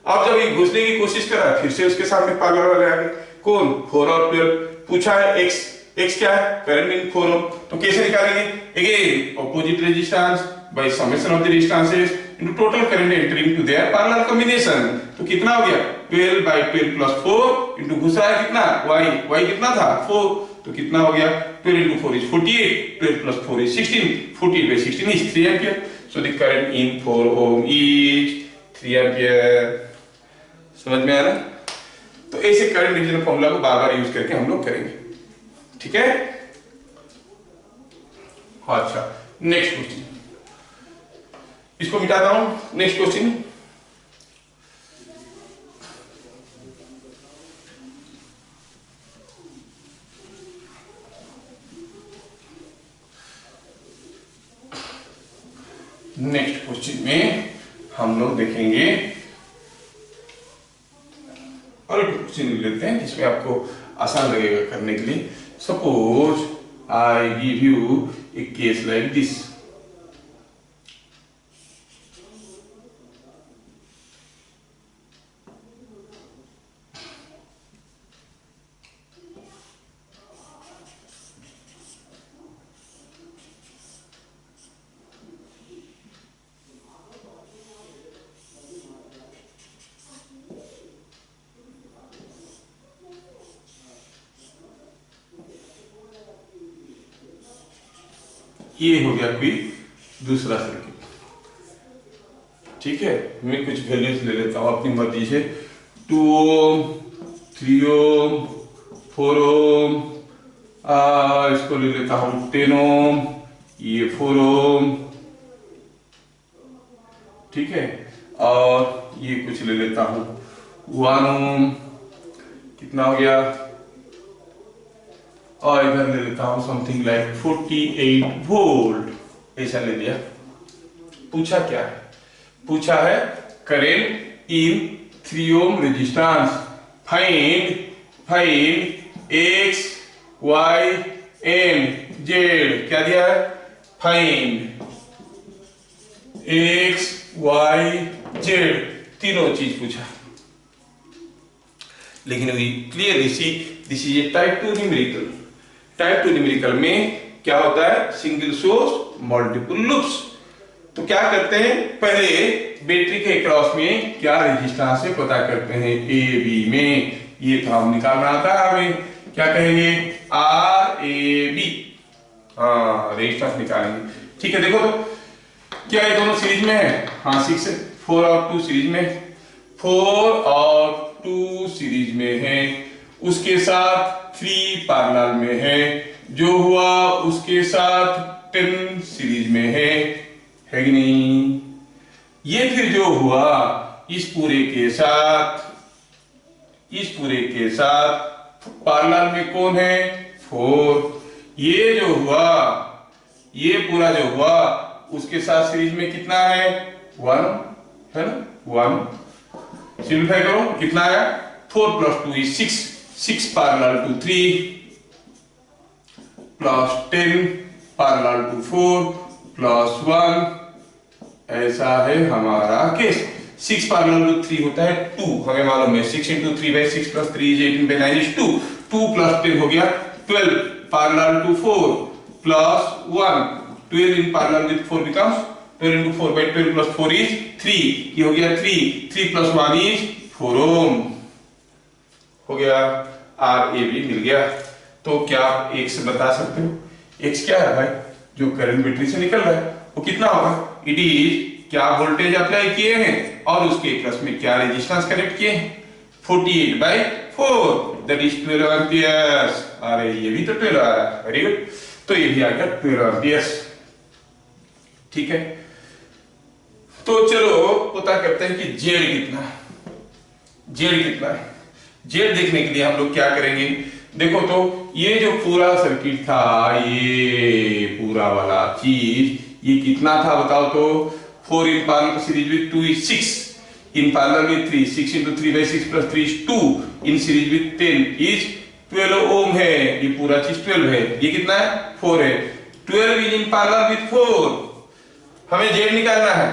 अब जब ये घुसने की कोशिश करा, फिर से उसके सामने पैरेलल वाले आ गए। कौन? 4 और 12। पूछा है X क्या है? Current in 4 ohm. तो कैसे निकालेंगे? Again opposite resistance by summation of the resistances into total current entering to their parallel combination. तो कितना हो गया? 12 by 12 plus 4 इनटू घुसा है कितना? Y कितना था? 4। तो कितना हो गया? 12 into 4 is 48, 12 plus 4 is 16, 48 by 16 is 3 ampere। So the current in 4 ohm is 3 ampere। समझ में आ रहा? तो ऐसे करंट डिवीजन फॉर्मूला को बार बार यूज करके हम लोग करेंगे, ठीक है। अच्छा, नेक्स्ट क्वेश्चन, इसको मिटाता हूं। नेक्स्ट क्वेश्चन, नेक्स्ट क्वेश्चन में हम लोग देखेंगे, और एक क्वेश्चन लेते हैं जिसमें आपको आसान लगेगा करने के लिए। Suppose I give U A case like this. ये हो गया कोई दूसरा सर्किट, ठीक है। मैं कुछ वैल्यूज ले लेता हूं अपनी मर्जी से। 2 ओम, 3 ओम, 4 ओम, इसको ले लेता हूं 10 ओम, ये 4 ओम, ठीक है। और ये कुछ ले लेता हूं 1 ओम, कितना हो गया? और इधर ले लेता हूं समथिंग लाइक 48 वोल्ट, ऐसा ले लिया। पूछा क्या है? पूछा है current in 3 ohm resistance, find X, Y and Z। क्या दिया है? फाइंड X, Y, Z, तीनों चीज पूछा। लेकिन we clearly see this is a type 2 numerical. Type 2 numerical में क्या होता है? Single source multiple loops. तो क्या करते हैं? पहले बैटरी के क्रॉस में क्या रेजिस्टेंस है पता करते हैं। AB में ये तो हम निकालना आता है हमें, क्या कहेंगे आर ए बी, हाँ रेजिस्टेंस निकालेंगे। ठीक है, देखो तो क्या ये दोनों सीरीज में है, हाँ 6 है, 4 और 2 सीरीज में, 4 और 2 सीरीज में है, उसके साथ 3 पैरेलल में है, जो हुआ उसके साथ 10 सीरीज में है कि नहीं। ये फिर जो हुआ इस पूरे के साथ पैरेलल में कौन है 4, ये जो हुआ ये पूरा जो हुआ उसके साथ सीरीज में कितना है 1 है ना, 1 सिंपलीफाई करो कितना आया 4 + 2 is 6, 6 parallel to 3 plus 10 parallel to 4 plus 1, ऐसा है हमारा केस। 6 पैरेलल टू 3 होता है 2, हमें मालूम है 6 × 3/6 + 3 is 18/9 is 2, 2 + 10 हो गया 12 parallel to 4 plus 1, 12 in parallel with 4 becomes 12 × 4/12 + 4 is 3, ये हो गया 3 + 1 is 4 ohm हो गया, RAB मिल गया। तो क्या आप x बता सकते हो, x क्या है भाई, जो करंट बैटरी से निकल रहा है वो कितना होगा, इट इज क्या वोल्टेज अप्लाई किए हैं और उसके क्रॉस में क्या रेजिस्टेंस कनेक्ट किए हैं, 48/4 दैट इज 12 एम्पियर्स। अरे ये भी तो 12 आ रहा है, वेरी गुड, तो ये भी आ गया 12 एम्पियर्स। ठीक है, तो चलो पता करते हैं कि जेड कितना है, जेड कितना है। जेड देखने के लिए हम लोग क्या करेंगे, देखो तो ये जो पूरा सर्किट था, ये पूरा वाला चीज ये कितना था बताओ तो, 4 in parallel series with 2 is 6, in parallel with 3, 6 × 3/6 + 3 is 2, in series with 10 is 12 ohm है, ये पूरा चीज 12 है, ये कितना है 4 है, 12 is in parallel with 4, हमें जेड निकालना है,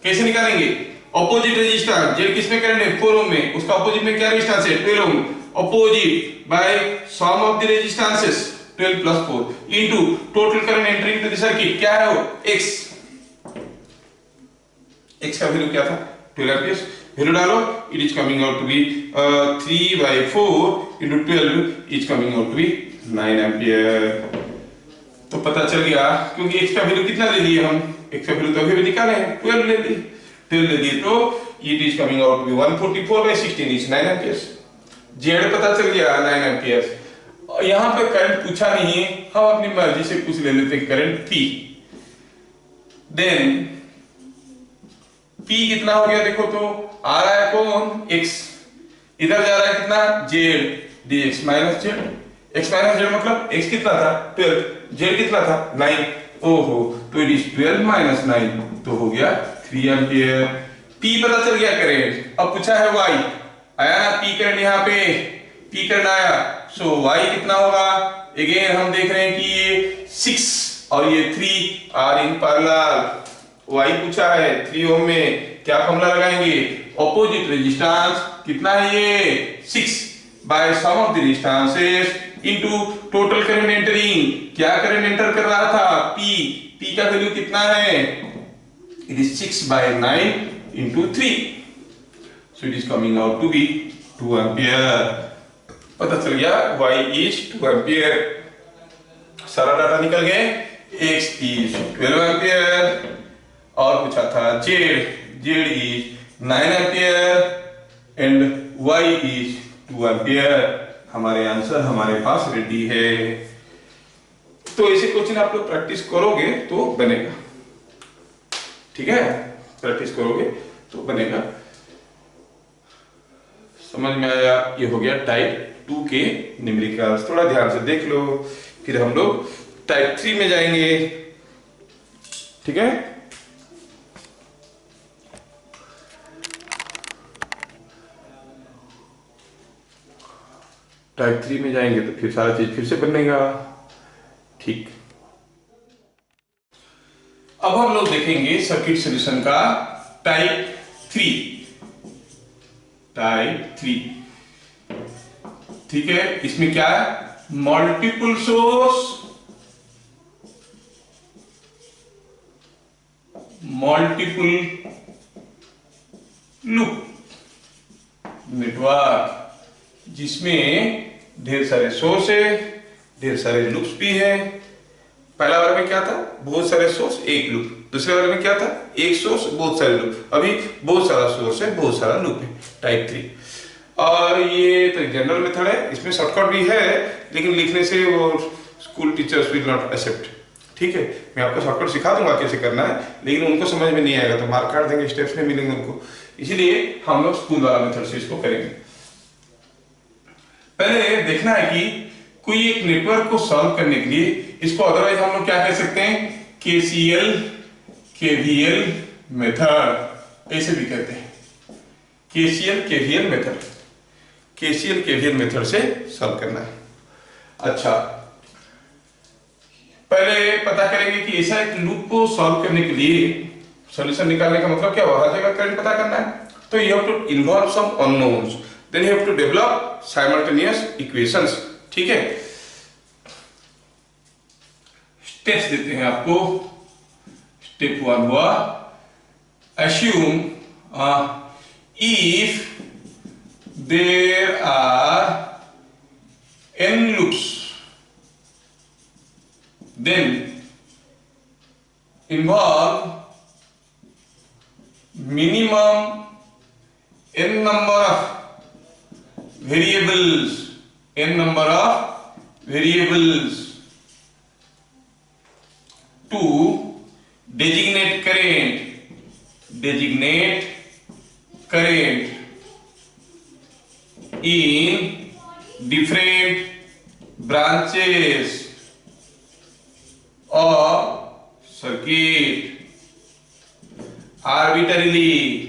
कैसे निकालेंगे, ऑपोजिट रेजिस्टेंस, जेड किसमें करंट है 4 ओम में, उसका ऑपोजिट में क्या रेजिस्टेंस है 12 ohm, opposite by sum of the resistances 12 + 4 into total current entering to the circuit, क्या है वो x, x का वैल्यू क्या था 12 एम्पियर्स, वैल्यू डालो, it is coming out to be 3/4 × 12 is coming out to be 9 ampere. तो पता चल गया, क्योंकि x का वैल्यू कितना ले लिए हम, x का वैल्यू तो अभी भी निकाले हैं 12 ले लिए, 12 ले लिए, तो it is coming out to be 144/16 is 9 amperes. Z पता चल गया 9 एम्पियर्स। यहां पे करंट पूछा नहीं है, हम अपनी मर्जी से कुछ ले लेते हैं करंट P, देन P कितना हो गया देखो तो, आ रहा है कौन x, इधर जा रहा है कितना z, dx - z, x - z मतलब x कितना था 12, z कितना था 9, ओहो तो इट इज 12 - 9, तो हो गया 3 एम्पियर। P पता चल गया करंट, अब पूछा है y, आया ना P करंट, यहाँ पे P करंट आया, सो y कितना होगा, अगेन हम देख रहे हैं कि ये 6 और ये 3 आर इन पैरेलल, y पूछा है 3 ओम में, क्या फॉर्मूला लगाएंगे, ऑपोजिट रेजिस्टेंस कितना है ये 6 by sum of the resistances into total current entering, क्या करंट एंटर कर रहा था P का वैल्यू कितना है, it is 6/9 × 3, so it is coming out to be 2 ampere. पता चल गया y is 2 एम्पियर, सारा डाटा निकल गए, x is 12 एम्पियर और पूछा था z is 9 ampere and y is 2 ampere. हमारे आंसर हमारे पास रेडी है। तो ऐसे क्वेश्चन आप लोग प्रैक्टिस करोगे तो बनेगा, ठीक है, प्रैक्टिस करोगे तो बनेगा। समझ में आया, ये हो गया टाइप 2 के न्यूमेरिकल्स, थोड़ा ध्यान से देख लो, फिर हम लोग टाइप 3 में जाएंगे, ठीक है। टाइप 3 में जाएंगे तो फिर सारा चीज फिर से बनेगा, ठीक। अब हम लोग देखेंगे सर्किट सॉल्यूशन का टाइप 3, टाइप 3, ठीक है। इसमें क्या है, multiple source, multiple loop network, जिसमें ढेर सारे सोर्स है, ढेर सारे लूप्स भी है। पहला वाले में क्या था, बहुत सारे सोर्स एक लूप। दूसरे वाले में क्या था, एक सोर्स बहुत सारे लूप। अभी बहुत सारा सोर्स है, बहुत सारा लूप है, टाइप 3। और ये तो जनरल मेथड है, इसमें शॉर्टकट भी है, लेकिन लिखने से वो school teachers will not accept. ठीक है, मैं आपको शॉर्टकट सिखा दूंगा कैसे करना है, लेकिन उनको समझ में नहीं आएगा तो मार्क काट देंगे, स्टेप्स नहीं मिलेंगे उनको। इसीलिए हम लोग स्कूल वाला मेथड से इसको करेंगे। पहले देखना है कि कोई एक नेटवर्क को सॉल्व करने के लिए इसको अदरवाइज हम लोग क्या कह सकते हैं, KCL KVL मेथड ऐसे भी कहते हैं। KCL KVL method, KCL KVL method से सॉल्व करना है। अच्छा, पहले पता करेंगे कि ऐसा एक लूप को सॉल्व करने के लिए सॉल्यूशन निकालने का मतलब क्या हुआ, हर जगह करंट पता करना है। तो you have to involve some unknowns, then you have to develop simultaneous equations. ठीक है, स्टेप्स देते हैं आपको। स्टेप 1 हुआ, assume if there are n loops, then involve minimum n number of variables, n number of variables to designate current in different branches of circuit arbitrarily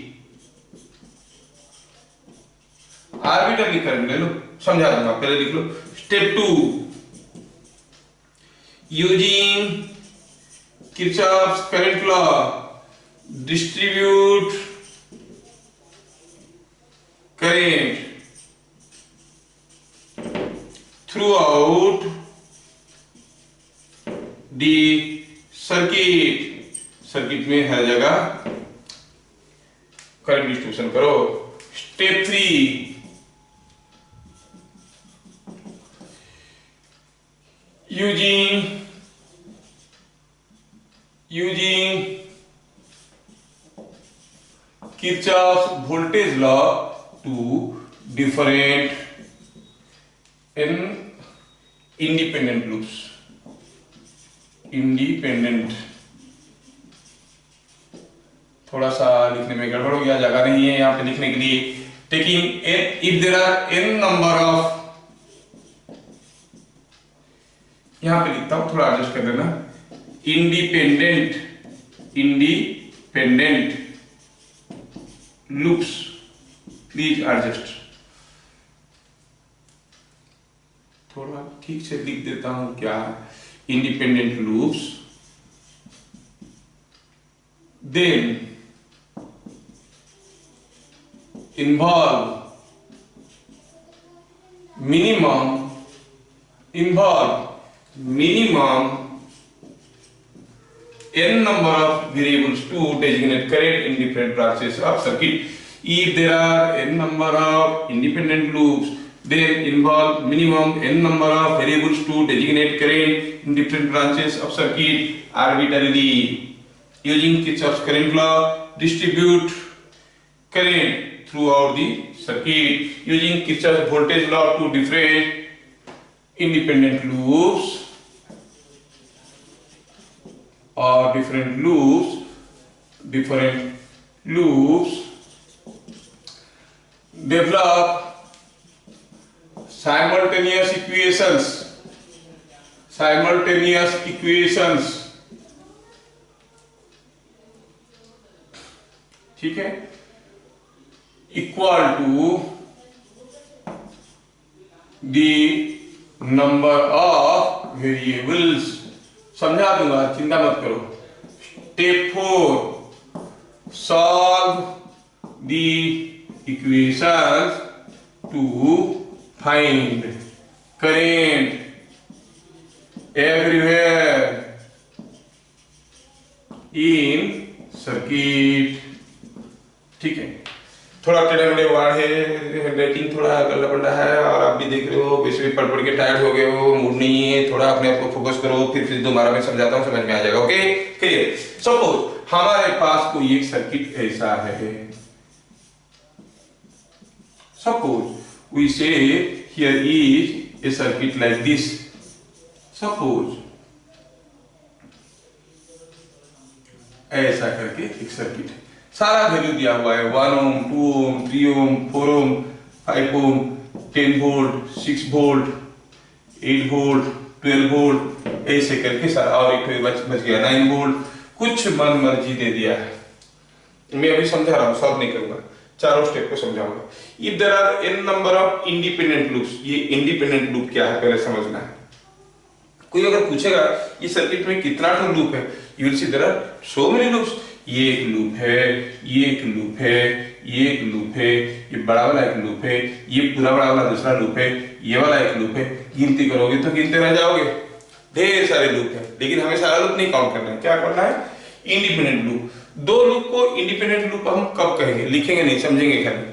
current ले लो, समझा दूंगा, पहले लिख लो। Step 2, using Kirchhoff's current law distribute current throughout the circuit में हर जगह करंट डिस्ट्रीब्यूशन करो। Step 3, using Kirchhoff's voltage law to different independent loops, थोड़ा सा लिखने में गड़बड़ हो गया, जगह नहीं है यहाँ पे लिखने के लिए। Taking if there are n number of, यहाँ पे लिखता हूं, थोड़ा एडजस्ट कर देना, इंडिपेंडेंट लूप्स, प्लीज एडजस्ट। थोड़ा ठीक से लिख देता हूं क्या, independent loops, then involve minimum n number of variables to designate current in different branches of circuit. If there are n number of independent loops, then involve minimum n number of variables to designate current in different branches of circuit arbitrarily. Using Kirchhoff's current law, distribute current throughout the circuit. Using Kirchhoff's voltage law to different independent loops or different loops, develop simultaneous equations, ठीक है, equal to the number of variables। समझा दूंगा, चिंता मत करो। Step 4, solve the equations to find current everywhere in circuit। ठीक है, थोड़ा टेढ़े मेढ़े वर्ड है, राइटिंग थोड़ा गल्ला बल्ला है, और आप भी देख रहे हो वैसे भी पढ़ पढ़ के टायर्ड हो गए हो, मूड नहीं है, थोड़ा अपने आप को फोकस करो, फिर दोबारा मैं समझाता हूँ, समझ में आ जाएगा। Okay clear. सपोज हमारे पास कोई एक सर्किट ऐसा है, सपोज वी से here is a circuit like this, suppose ऐसा करके एक सर्किट है, सारा वैल्यू दिया हुआ है 1 ओम 2 ओम 3 ओम 4 ओम 5 ओम 10 वोल्ट 6 वोल्ट 8 वोल्ट 12 वोल्ट ऐसे करके सारा, और एक बच गया 9 वोल्ट, कुछ मन मर्जी दे दिया है। मैं अभी समझा रहा हूँ, सॉल्व नहीं करूंगा, चारों स्टेप को समझाऊंगा। If there are n number of independent loops, ये इंडिपेंडेंट लूप क्या है पहले समझना है। कोई अगर पूछेगा ये सर्किट में कितना लूप है, you will see there are so many loops, ये एक लूप है, ये एक लूप है, ये एक लूप है, ये बड़ा वाला एक लूप है, ये पूरा बड़ा वाला दूसरा लूप है, ये वाला एक लूप है। गिनती करोगे तो गिनते रह जाओगे, ढेर सारे लूप है, लेकिन हमें सारा लूप नहीं काउंट करना है। क्या करना है? Independent loop. दो लूप को इंडिपेंडेंट लूप हम कब कहेंगे? लिखेंगे नहीं, समझेंगे खाली।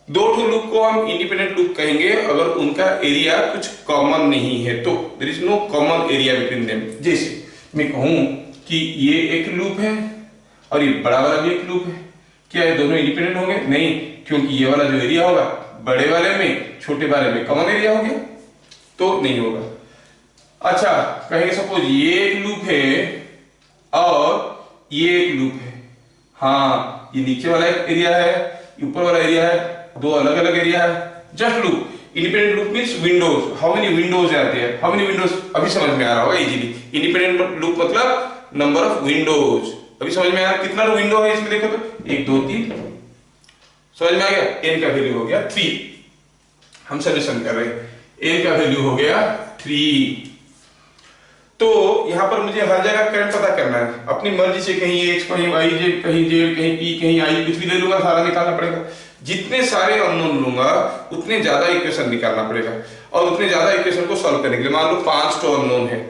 दो ठो लूप को हम इंडिपेंडेंट लूप कहेंगे अगर उनका एरिया कुछ कॉमन नहीं है, तो there is no common area between them. जैसे मैं कहूं कि ये एक लूप है और ये बड़ा वाला भी एक लूप है, क्या ये दोनों इंडिपेंडेंट होंगे? नहीं, क्योंकि ये वाला जो एरिया होगा बड़े वाले में छोटे वाले में कॉमन एरिया हो गया, तो नहीं होगा। अच्छा कहेंगे सपोज ये एक लूप है और ये एक लूप है, हाँ ये नीचे वाला एक एरिया है, ऊपर वाला एरिया है, दो अलग अलग एरिया है। Just loop. Independent loop means Windows, how many Windows आते हैं, हाउ मेनी विंडोज, अभी समझ में आ रहा होगा इजीली। इंडिपेंडेंट लूप मतलब नंबर ऑफ विंडोज, अभी समझ में आ रहा कितना विंडो है इसमें, देखो तो 1 2 3, समझ में आ गया। n का वैल्यू हो गया 3, हम सॉल्यूशन कर रहे हैं, n का वैल्यू हो गया 3। तो यहां पर मुझे हर जगह करंट पता करना है, अपनी मर्जी से कहीं x कहीं y कहीं z कहीं p कहीं i कुछ भी ले लूंगा, सारा निकालना पड़ेगा। जितने सारे अननोन लूंगा उतने ज्यादा इक्वेशन निकालना पड़ेगा, और उतने ज्यादा इक्वेशन को सॉल्व करने के लिए, मान लो 5 तो अननोन है,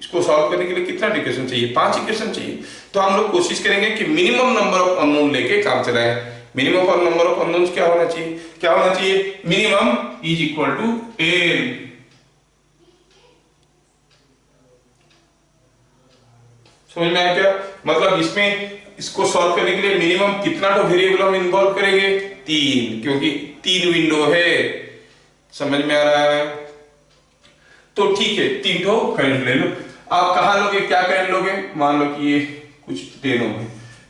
इसको सॉल्व करने के लिए कितना इक्वेशन चाहिए? 5 इक्वेशन चाहिए। तो हम लोग कोशिश करेंगे कि मिनिमम नंबर ऑफ अननोन लेके काम चलाएं। मिनिमम नंबर ऑफ अननोन्स क्या होना चाहिए? क्या होना चाहिए? Minimum is equal to n। समझ में आया क्या मतलब? इसमें इसको सॉल्व करने के लिए मिनिमम कितना तो वेरिएबल हम इन्वॉल्व करेंगे? 3, क्योंकि 3 विंडो है। समझ में आ रहा है? तो ठीक है, 3 ठो करंट ले लो। आप कहां लोगे, क्या करंट लोगे? मान लो कि ये कुछ 10 ओम है,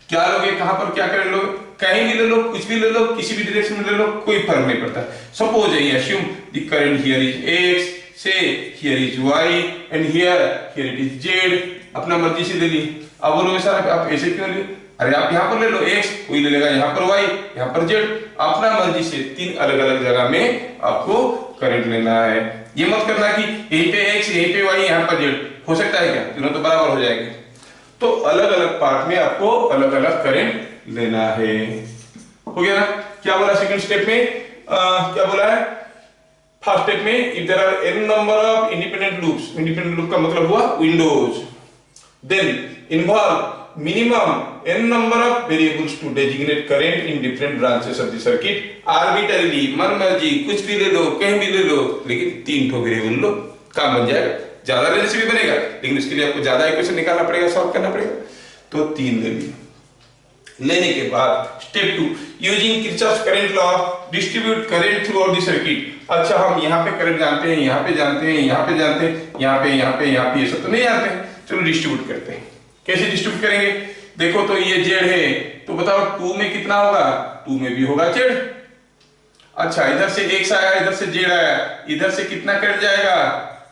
क्या लोगे, कहां पर क्या करंट लोगे? कहीं भी ले लो, कुछ भी ले लो, किसी भी डायरेक्शन में ले लो, कोई फर्क नहीं पड़ता। Suppose I assume the current here is x, से here is y and here it is z। अपना मर्जी से ले ली। अब बोलोगे सर आप ऐसे क्यों ले? अरे आप यहाँ पर ले लो x, कोई ले लेगा यहाँ पर y, यहाँ पर z, अपना मर्जी से 3 अलग अलग जगह में आपको करंट लेना है। ये मत करना कि यहीं पे x यहीं पे y यहाँ पर z, हो सकता है क्या? तीनों तो बराबर हो जाएंगे। तो अलग अलग पार्ट में आपको अलग अलग करंट लेना है। हो गया ना? क्या बोला सेकंड स्टेप में? क्या बोला है फर्स्ट स्टेप में? If there are n number of independent loops, independent loop का मतलब हुआ windows, then involve minimum n number of variables to designate current in different branches of the circuit arbitrarily, मन मर्जी कुछ भी ले लो, कहीं भी ले लो, लेकिन 3 ठो वेरिएबल लो, काम बन जाएगा। ज्यादा लेने से भी बनेगा, लेकिन इसके लिए आपको ज्यादा इक्वेशन निकालना पड़ेगा, सॉल्व करना पड़ेगा। तो 3 ले लिया। लेने के बाद step 2, using Kirchhoff's current law distribute current through out the circuit. अच्छा हम यहाँ पे करंट जानते हैं, यहाँ पे जानते हैं, यहाँ पे जानते हैं, यहाँ पे यहाँ पे यहाँ पे ये सब तो नहीं जानते हैं, चलो डिस्ट्रीब्यूट करते हैं। कैसे डिस्ट्रीब्यूट करेंगे? देखो तो ये z है, तो बताओ 2 में कितना होगा? 2 में भी होगा z। अच्छा इधर से x आया, इधर से z आया, इधर से कितना कट जाएगा?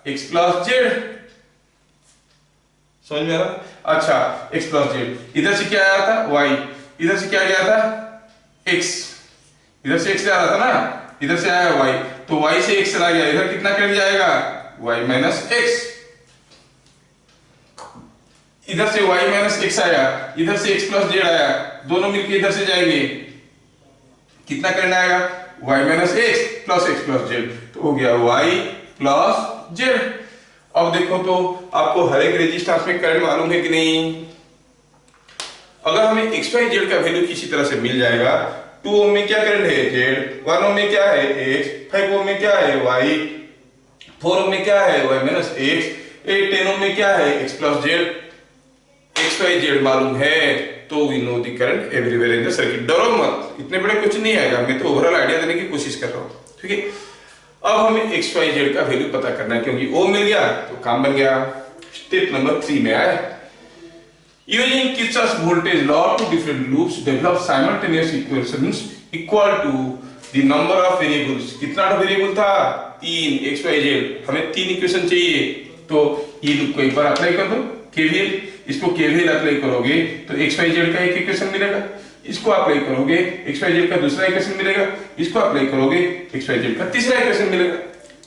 x plus z। समझ में आ रहा? अच्छा x प्लस z, इधर से क्या आया था? y, इधर से क्या गया था? x, इधर से x आ रहा था ना, इधर से आया y, तो y से x चला गया, इधर कितना कट जाएगा? y minus x। इधर से y माइनस x आया, इधर से x प्लस z आया, दोनों मिलके इधर से जाएंगे, कितना करना आएगा? y minus x plus x plus z, तो हो गया y प्लस z। अब देखो तो आपको हर एक रेजिस्टेंस में करंट मालूम है कि नहीं? अगर हमें x y z का वैल्यू किसी तरह से मिल जाएगा 2 ओम में क्या करंट है जेड, 1 ओम में क्या है एक्स, 5 ओम में क्या है वाई, 4 ओम में क्या है वाई माइनस एक्स, 10 ओम में क्या है X plus Z. X Y Z मालूम है तो we know the current everywhere in the circuit. डरो मत, इतने बड़े कुछ नहीं आएगा, मैं तो ओवरऑल आइडिया देने की कोशिश कर रहा हूँ, ठीक है। अब हमें एक्स वाई जेड का वैल्यू पता करना है, क्योंकि ओ मिल गया तो काम बन गया। स्टेप नंबर 3 में आए, using Kirchhoff's voltage law, two different loops develop simultaneous equations equal to the number of variables। कितना वेरिएबल था 3 x y z, हमें 3 इक्वेशन चाहिए, तो ये लूप को एक बार अप्लाई कर दो केवीएल, इसको केवीएल अप्लाई करोगे तो x y z का एक इक्वेशन मिलेगा, इसको अप्लाई करोगे x y z का दूसरा इक्वेशन मिलेगा, इसको अप्लाई करोगे x y z का तीसरा इक्वेशन मिलेगा।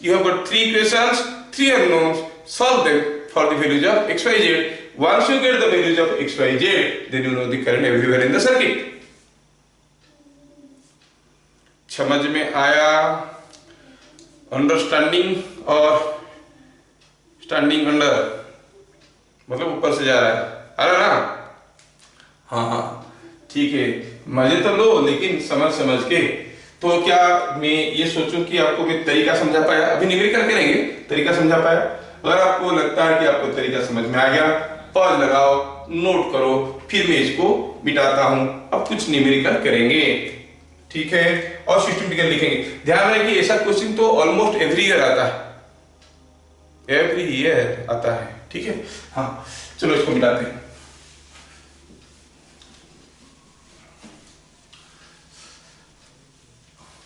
You have got 3 equations, 3 unknowns, solve them for the values of x y z। Once you get the values of x y z, then you know the current everywhere in the circuit। समझ में आया? Understanding और standing under मतलब ऊपर से जा रहा है, आ रहा ना? हाँ ठीक है, मजे तो लो लेकिन समझ समझ के। तो क्या मैं ये सोचूं कि आपको मैं तरीका समझा पाया? अभी न्यूमेरिकल करेंगे, तरीका समझा पाया? अगर आपको लगता है कि आपको तरीका समझ में आ गया, पॉज लगाओ, नोट करो, फिर मैं इसको मिटाता हूं। अब कुछ न्यूमेरिकल करेंगे, ठीक है, और सिस्टमेटिकल लिखेंगे। ध्यान रखें कि ऐसा क्वेश्चन तो ऑलमोस्ट एवरी ईयर आता है, एवरी ईयर आता है, ठीक है। हाँ चलो इसको मिटाते हैं।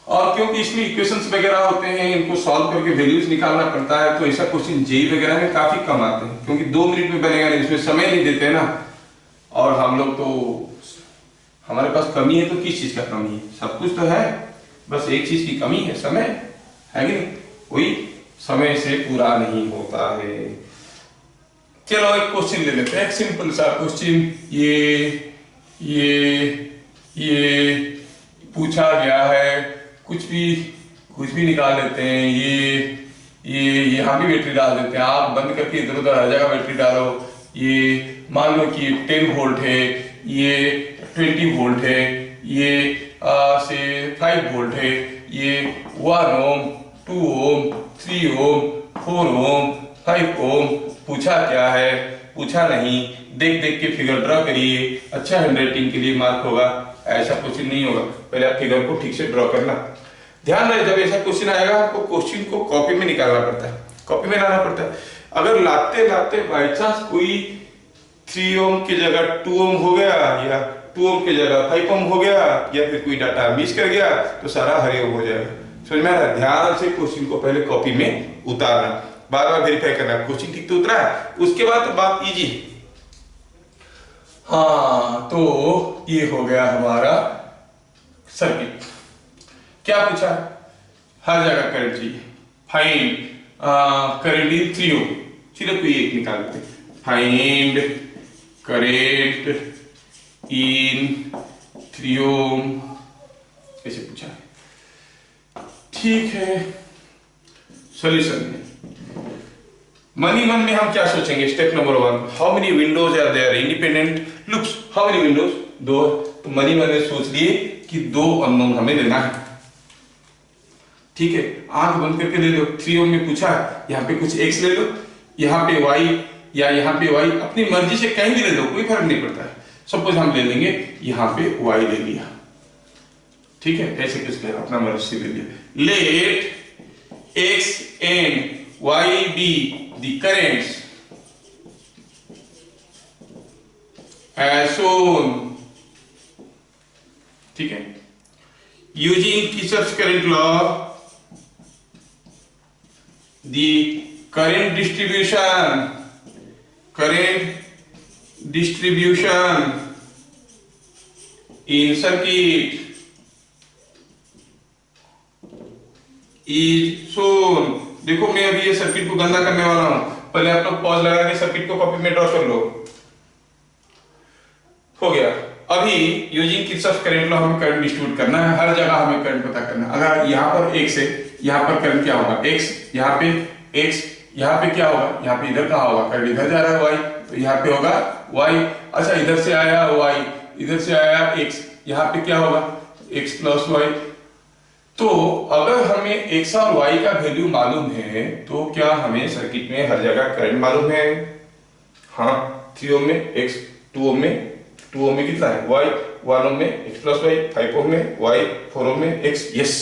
और क्योंकि इसमें इक्वेशंस वगैरह होते हैं, इनको सॉल्व करके वैल्यूज निकालना पड़ता है, तो ऐसा क्वेश्चन जेई वगैरह में काफी कम आते हैं, क्योंकि 2 मिनट में बनेगा नहीं, इसमें समय नहीं देते ना। और हम लोग तो, हमारे पास कमी है तो किस चीज का कमी है? सब कुछ तो है, बस एक चीज की कमी है, समय है कि नहीं? कोई समय से पूरा नहीं होता है। चलो एक क्वेश्चन ले लेते हैं, एक सिंपल सा क्वेश्चन। ये पूछा गया है, कुछ भी निकाल लेते हैं। ये यहाँ भी बैटरी डाल देते हैं, आप बंद करके इधर उधर हर जगह बैटरी डालो। ये मान लो कि 10 वोल्ट है, ये 20 वोल्ट है, ये से 5 वोल्ट है, ये 1 ओम, 2 ओम, 3 ओम, 4 ओम, 5 ओम। पूछा क्या है? पूछा नहीं, देख देख के फिगर ड्रॉ करिए, अच्छा हैंडराइटिंग के लिए मार्क होगा। ऐसा क्वेश्चन नहीं होगा, पहले आप फिगर को ठीक से ड्रॉ करना। ध्यान रहे, जब ऐसा क्वेश्चन आएगा आपको क्वेश्चन को कॉपी में निकालना पड़ता है, कॉपी में लाना पड़ता है। अगर लाते लाते बाई चांस कोई 3 ओम की जगह 2 ओम हो गया, या 2 ओम की जगह 5 ओम हो गया, या फिर कोई डाटा मिस कर गया, तो सारा हरिओम हो जाएगा। समझ में आ रहा है? ध्यान से क्वेश्चन को पहले कॉपी में उतारना, बार बार वेरीफाई करना क्वेश्चन ठीक तो उतरा है, उसके बाद तो बात इजी। हाँ तो ये हो गया हमारा सर्किट। क्या पूछा? हर जगह करंट चाहिए, फाइंड करंट इन 3 ओम, सिर्फ कोई एक निकाल लेते हैं। फाइंड करंट इन 3 ओम, ऐसे पूछा है, ठीक है। सॉल्यूशन में मनी मन में हम क्या सोचेंगे? Step number 1, how many windows are there, independent loops, how many windows? 2। तो मनी मन में सोच लिए कि 2 अननोन हमें लेना है, ठीक है। आंख बंद करके ले लो। 3 ओम में पूछा है, यहाँ पे कुछ x ले लो, यहाँ पे y या यहाँ पे y, अपनी मर्जी से कहीं भी ले लो, कोई फर्क नहीं पड़ता है। सपोज हम ले लेंगे यहाँ पे y ले लिया, ठीक है, ऐसे कुछ कर अपना मर्जी से ले लिया। Let x and y be the currents as shown, ठीक है। Using Kirchhoff's current law, the current distribution in circuit is shown। देखो मैं अभी ये सर्किट को गंदा करने वाला हूं, पहले आप लोग पॉज लगा के सर्किट को कॉपी में ड्रॉ कर लो। हो गया। अभी यूजिंग किरचॉफ करंट लॉ हमें करंट डिस्ट्रीब्यूट करना है, हर जगह हमें करंट पता करना है। अगर यहाँ पर x है, यहाँ पर करंट क्या होगा? x, यहाँ पे x, यहाँ पे क्या होगा? यहाँ पे इधर कहाँ होगा? करंट इधर जा रहा है y, तो यहाँ पे होगा y। अच्छा इधर से आया y, इधर से आया x, यहाँ पे क्या होगा? x plus Y. तो अगर हमें x और y का वैल्यू मालूम है तो क्या हमें सर्किट में हर जगह करंट मालूम है? हाँ, 3 ओम में x, 2 ओम में कितना है y, 1 ओम में x प्लस वाई, 5 ओम में y, 4 ओम में x। यस,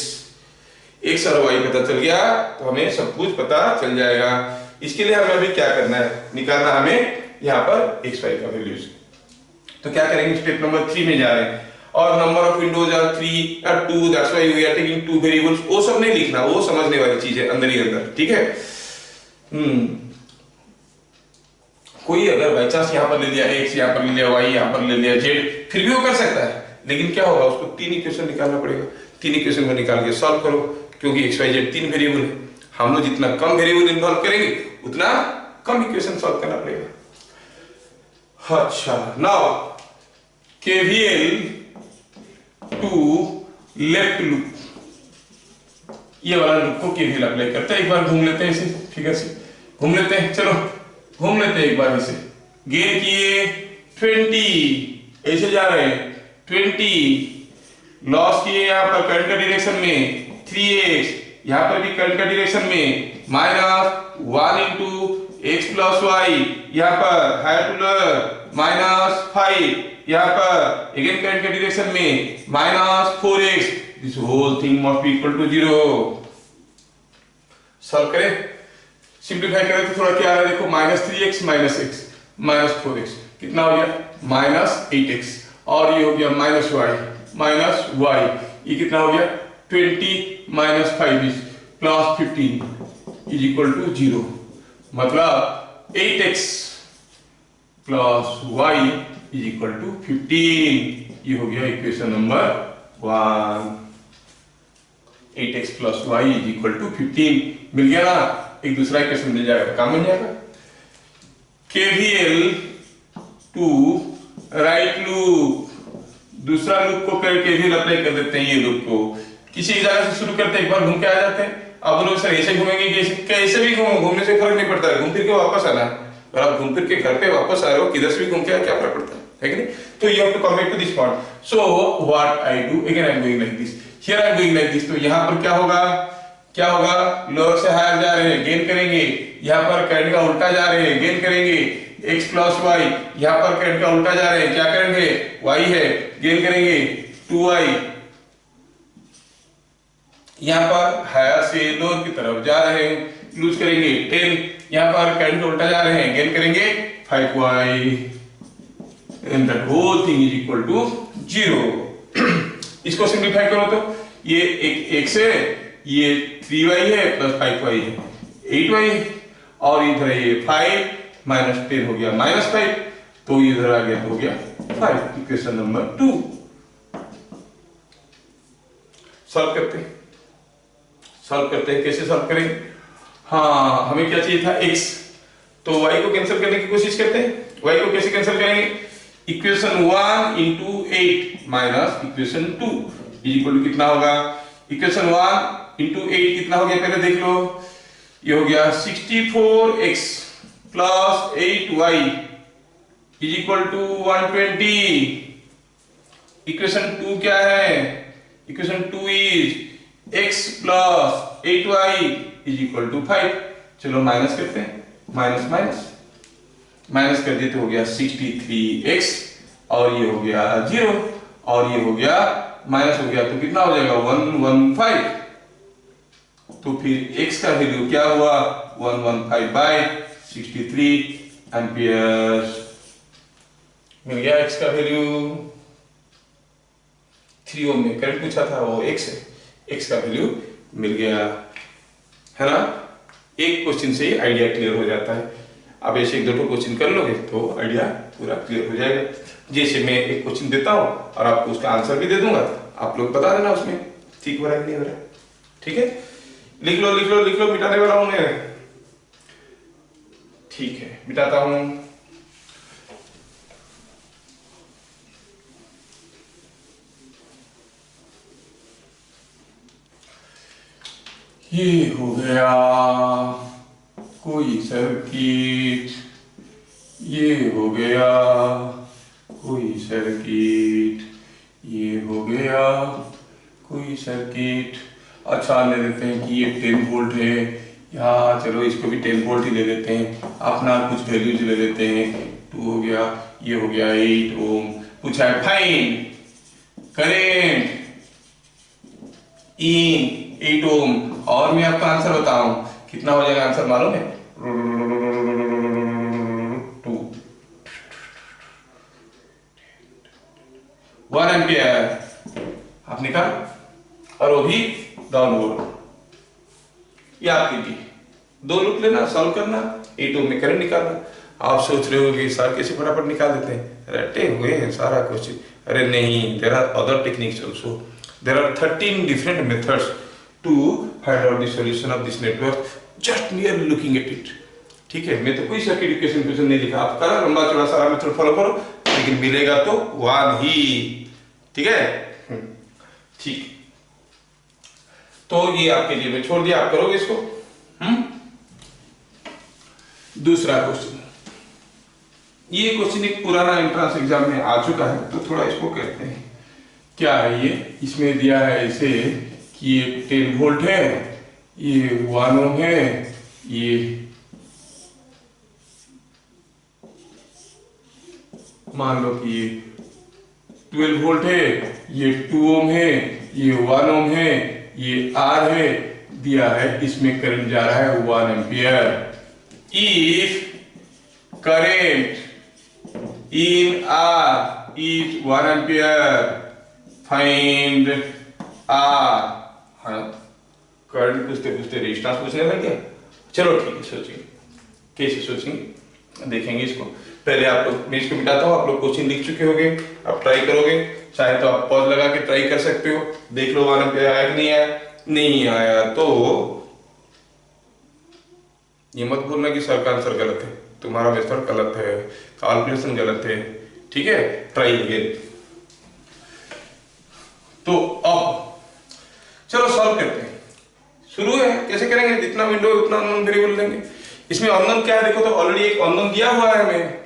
x और y पता चल गया तो हमें सब कुछ पता चल जाएगा। इसके लिए हमें अभी क्या करना है, निकालना हमें यहाँ पर x y का वैल्यूज। तो क्या करेंगे, स्टेप नंबर 3 में जा रहे हैं और नंबर ऑफ विंडोज आर 3 और 2, that's why we are taking 2 variables. वो सब नहीं लिखना, वो समझने वाली चीज है अंदर ही अंदर, ठीक है। कोई अगर बाई चांस यहाँ पर ले लिया x, यहाँ पर ले लिया y, यहाँ पर ले लिया z, फिर भी वो कर सकता है, लेकिन क्या होगा, उसको 3 इक्वेशन निकालना पड़ेगा। 3 इक्वेशन को निकाल के सॉल्व करो, क्योंकि x y z 3 वेरिएबल है। हम लोग जितना कम वेरिएबल इन्वॉल्व करेंगे उतना कम इक्वेशन सॉल्व करना पड़ेगा। अच्छा, now KVL to left loop, ये वाला लूप को KVL अप्लाई करते हैं। एक बार घूम लेते हैं इसे, फिगर से घूम लेते हैं, चलो घूम लेते हैं एक बार इसे। गेन किए 20, ऐसे जा रहे हैं 20, लॉस किए यहाँ पर करंट का डायरेक्शन में 3x, यहाँ पर भी करंट का डायरेक्शन में -1 इंटू x प्लस वाई, यहाँ पर हायर टू लोअर -5, यहाँ पर अगेन करंट के डायरेक्शन में -4x, this whole thing must be equal to 0। Solve करें, सिंप्लीफाई करें तो थोड़ा क्या आ रहा है, देखो -3x -x -4x कितना हो गया -8x, और ये हो गया -y, ये कितना हो गया 20 -5 +15 इज इक्वल टू 0। मतलब 8x plus y is equal to 15। ये हो गया equation number 1। 8x plus y is equal to 15 मिल गया ना, एक दूसरा इक्वेशन मिल जाएगा, काम बन जाएगा। KVL टू राइट लूप, दूसरा लूप को KVL अप्लाई कर देते हैं। ये लूप को किसी जगह से शुरू करते हैं, एक बार घूम के आ जाते हैं। अब लोग सर ऐसे घूमेंगे, कैसे भी घूमो, घूमने से फर्क नहीं पड़ता है, घूम फिर के वापस आना है। और आप घूम फिर के घर पे वापस आ रहे हो, किधर से भी घूम के क्या फर्क पड़ता है कि नहीं? तो you have to come back to this point. So what I do, again I am going like this, here I am going like this. तो यहाँ पर क्या होगा, लोअर से हायर जा रहे हैं, गेन करेंगे। यहाँ पर करंट का उल्टा जा रहे हैं, गेन करेंगे। x प्लस वाई, यहाँ पर करंट का उल्टा जा रहे हैं, क्या करेंगे, y है, गेन करेंगे 2y। यहाँ पर हायर से लोअर की तरफ जा रहे हैं, लूज करेंगे 10। यहाँ पर करंट उल्टा जा रहे हैं, गेन करेंगे 5y, and that whole thing is equal to 0। इसको सिंप्लीफाई करो तो ये एक x है, ये 3y है प्लस 5y है 8y है, और इधर ये 5 -10 हो गया -5, तो इधर आ गया तो हो गया 5। इक्वेशन नंबर 2 सॉल्व करते हैं। कैसे सॉल्व करेंगे? हाँ, हमें क्या चाहिए था x, तो y को कैंसिल करने की कोशिश करते हैं। y को कैसे कैंसिल करेंगे, equation 1 into 8 minus equation 2 is equal to कितना होगा, इक्वेशन 1 इंटू 8 कितना हो गया पहले देख लो, ये हो गया 64x plus 8y is equal to 120। Equation 2 क्या है, equation 2 is x plus 8y is equal to 5। चलो माइनस करते हैं, माइनस कर दिए तो हो गया 63x, और ये हो गया 0, और ये हो गया माइनस हो गया तो कितना हो जाएगा 115। तो फिर x का वैल्यू क्या हुआ 115 बाय 63 एम्पियर मिल गया। x का वैल्यू 3 ओम में करंट पूछा था, वो x है, x का वैल्यू मिल गया, है ना। एक क्वेश्चन से ही आइडिया क्लियर हो जाता है। अब ऐसे एक दो क्वेश्चन कर लोगे तो आइडिया पूरा क्लियर हो जाएगा। जैसे मैं एक क्वेश्चन देता हूं और आपको उसका आंसर भी दे दूंगा, आप लोग बता देना उसमें ठीक हो रहा है कि नहीं हो रहा है, ठीक है। लिख लो, मिटाने वाला हूं मैं, ठीक है, मिटाता हूं। ये हो गया कोई सर्किट, ये हो गया कोई सर्किट, ये हो गया कोई सर्किट। अच्छा ले लेते हैं कि ये 10 वोल्ट है, या चलो इसको भी 10 वोल्ट ही ले लेते हैं, अपना कुछ वैल्यूज ले लेते हैं। 2 हो गया, ये हो गया 8 ओम। पूछा है फाइंड करेंट इन 8 ओम। और मैं आपका आंसर बताऊं कितना हो जाएगा, आंसर मालूम है? 2 1 एम्पियर आप निकाल, और वो भी डाउनवर्ड। याद कीजिए, 2 लूप लेना, सॉल्व करना, 8 ओम में करंट निकालना। आप सोच रहे हो कि सर कैसे फटाफट निकाल देते हैं, रटे हुए हैं सारा क्वेश्चन। अरे नहीं, there are other techniques also. There are 13 different methods to find out the solution of this network just near looking at it. ठीक है, मैं तो कोई सर्किट इक्वेशन क्वेश्चन नहीं लिखा, आप करा लंबा चौड़ा सारा मेथड फॉलो करो, लेकिन मिलेगा तो 1 ही। ठीक है, ठीक। तो ये आपके लिए मैं छोड़ दिया, आप करोगे इसको। दूसरा क्वेश्चन, ये क्वेश्चन एक पुराना एंट्रेंस एग्जाम में आ चुका है, तो थोड़ा इसको करते हैं। क्या है ये? इसमें दिया है ऐसे कि ये 10 वोल्ट है, ये 1 ओम है, ये मान लो कि ये 12 वोल्ट है, ये 2 ओम है, ये 1 ओम है, ये R है, दिया है इसमें करंट जा रहा है 1 ampere. If current in R is 1 ampere find R। हाँ, करंट पूछते पूछते रेजिस्टेंस पूछने लग गया। चलो ठीक है, सोचेंगे कैसे सोचेंगे, देखेंगे इसको। पहले आप लोग, मैं इसको मिटाता हूँ, आप लोग क्वेश्चन लिख चुके होंगे, आप ट्राई करोगे, चाहे तो आप पॉज लगा के ट्राई कर सकते हो, देख लो 1 एम्पियर आया कि नहीं आया। नहीं आया तो ये मत बोलना कि सर का आंसर गलत है, तुम्हारा मेथड गलत है, कैलकुलेशन गलत है। ठीक है, ट्राई अगेन। तो अब चलो सॉल्व करते हैं। शुरू है, कैसे करेंगे? जितना विंडो है उतना अननोन वेरिएबल लेंगे। इसमें अननोन क्या है देखो, तो ऑलरेडी एक अननोन दिया हुआ है हमें,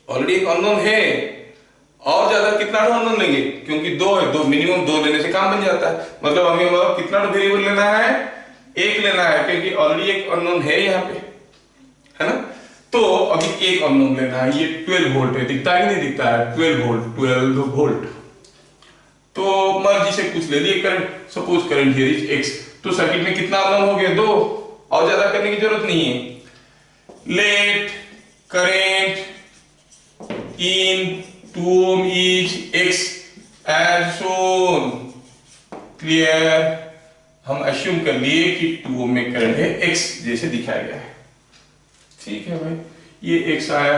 ऑलरेडी एक अननोन है, और ज्यादा कितना अननोन लेंगे? क्योंकि 2 है, 2 मिनिमम 2 लेने से काम बन जाता है। मतलब हमें मतलब कितना वेरिएबल लेना है? 1 लेना है, क्योंकि ऑलरेडी एक अननोन है यहाँ पे, है ना। तो अभी एक अननोन लेना है, ये 12 वोल्ट है, दिखता है कि नहीं दिखता है? 12 वोल्ट। तो मर्जी से कुछ ले लिए current, suppose current here is x। तो सर्किट में कितना अननोन हो गया? 2, और ज्यादा करने की जरूरत नहीं है। Let current in 2 ohm is x as shown। क्लियर? हम अश्यूम कर लिए कि 2 ohm में करंट है x, जैसे दिखाया गया है। ठीक है भाई, ये x आया,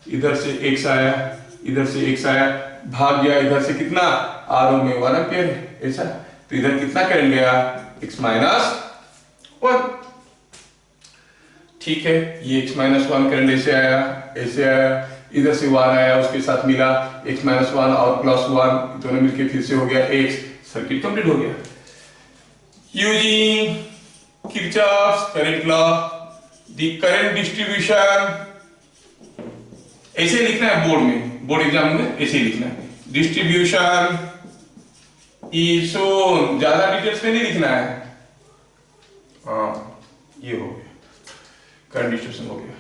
इधर से x आया, इधर से x आया, भाग गया इधर से कितना? R में 1 एम्पियर है, ऐसा। तो इधर कितना करंट गया? x minus 1। ठीक है, ये x माइनस 1 करंट ऐसे आया, ऐसे आया, इधर से 1 आया, उसके साथ मिला x माइनस 1 और प्लस 1, दोनों मिलके फिर से हो गया x। सर्किट कंप्लीट हो गया। Using Kirchhoff's current law, the current distribution, ऐसे लिखना है बोर्ड में, बोर्ड एग्जाम में ऐसे लिखना है, डिस्ट्रीब्यूशन इज शोन। ज्यादा डिटेल्स में नहीं लिखना है। हाँ, ये हो गया, करंट डिस्ट्रीब्यूशन हो गया।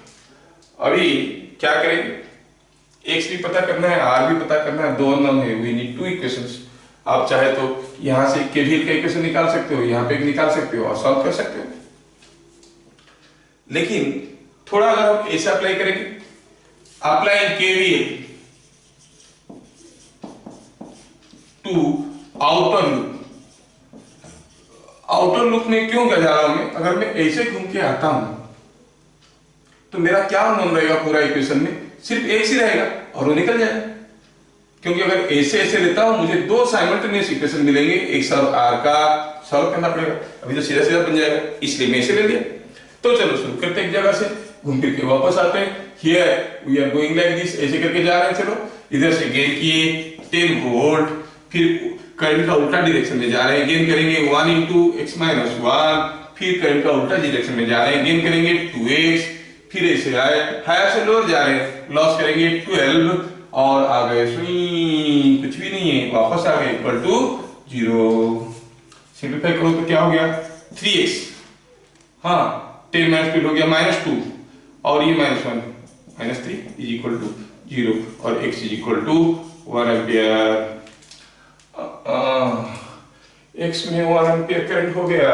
अभी क्या करेंगे? x भी पता करना है, r भी पता करना है, 2 अननोन है, वी नीड 2 इक्वेशंस। आप चाहे तो यहां से केवीएल का इक्वेशन निकाल सकते हो, यहां पे निकाल सकते हो और सॉल्व कर सकते हो। लेकिन थोड़ा अगर हम ऐसे अप्लाई करेंगे, apply KVL to outer loop. Outer loop में क्यों जा रहा हूं मैं? अगर मैं ऐसे घूम के आता हूं तो मेरा क्या अननोन रहेगा पूरा इक्वेशन में? सिर्फ x ही रहेगा और वो निकल जाएगा। क्योंकि अगर ऐसे ऐसे लेता हूं, मुझे 2 साइमल्टेनियस इक्वेशन मिलेंगे, x और r का सॉल्व करना पड़ेगा। अभी तो सीधा सीधा बन जाएगा, इसलिए मैं इसे ले लिया। तो चलो शुरू करते हैं एक जगह से, घूम फिर के वापस आते हैं। Here we are going like this, ऐसे करके जा रहे हैं। चलो इधर से गेन किए 10 वोल्ट, फिर करंट का उल्टा डायरेक्शन में जा रहे हैं, गेन करेंगे 1 into x minus 1, फिर करंट का उल्टा डायरेक्शन में जा रहे हैं, गेन करेंगे 2x, फिर ऐसे आए हायर से लोअर जा रहे हैं, लॉस करेंगे 12, और आ गए स्विंग, कुछ भी नहीं है, वापस आ गए इक्वल टू 0। सिंप्लीफाई करो तो क्या हो गया 3x, हाँ 10 माइनस 2 हो गया -2 और ये -1 -3 इज इक्वल टू 0 और x is equal to 1 ampere. x में 1 एम्पियर करंट हो गया,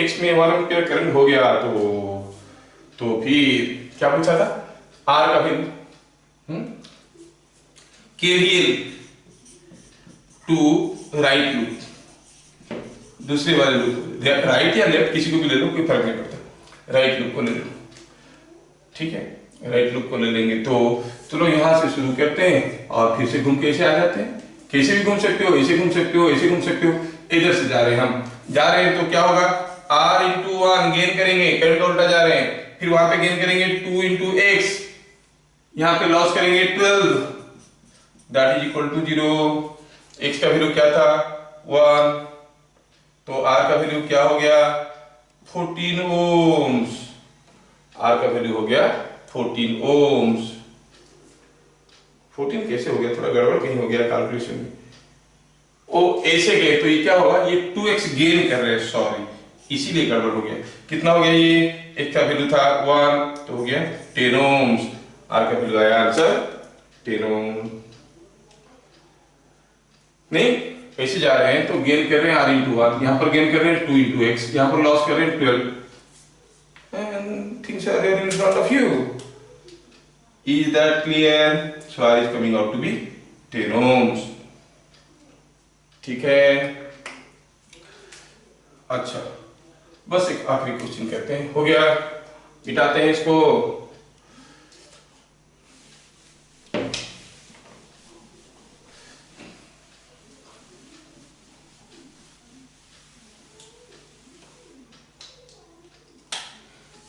x में 1 एम्पियर करंट हो गया तो फिर क्या पूछा था r का वैल्यू, KVL टू राइट लूप, दूसरे वाले लूप, राइट या लेफ्ट किसी को भी ले लो, कोई फर्क नहीं पड़ता, राइट लूप को ले लो, ठीक है, राइट लूप को ले लेंगे। तो चलो यहां से शुरू करते हैं और फिर से घूम के ऐसे आ जाते हैं, कैसे भी घूम सकते हो, ऐसे घूम सकते हो, ऐसे घूम सकते हो, इधर से जा रहे हैं हम, जा रहे हैं तो क्या होगा r इंटू 1 गेन करेंगे, करंट उल्टा जा रहे हैं, फिर वहां पे गेन करेंगे 2 इंटू x, यहां पे लॉस करेंगे 12, that is equal to 0। x का वैल्यू क्या था 1, तो r का वैल्यू क्या हो गया 14 ओम्स, r का वैल्यू हो गया 14 ओम्स। 14 कैसे हो गया, थोड़ा गड़बड़ कहीं हो गया कैलकुलेशन में, ओ ऐसे गए तो ये क्या होगा, ये 2x गेन कर रहे हैं, सॉरी इसीलिए गड़बड़ हो गया। कितना हो गया, ये x का वैल्यू था 1 तो हो गया 10 ओम्स, r का वैल्यू आया आंसर 10 ओम। नहीं ऐसे जा रहे हैं तो गेन कर रहे हैं r इंटू 1, यहां पर गेन कर रहे हैं 2 इंटू x, यहां पर लॉस कर रहे हैं 12, and things are there in front of you. Is that clear? So r is coming out to be 10 ohms. ठीक है, अच्छा बस एक आखिरी क्वेश्चन करते हैं, हो गया, मिटाते हैं इसको।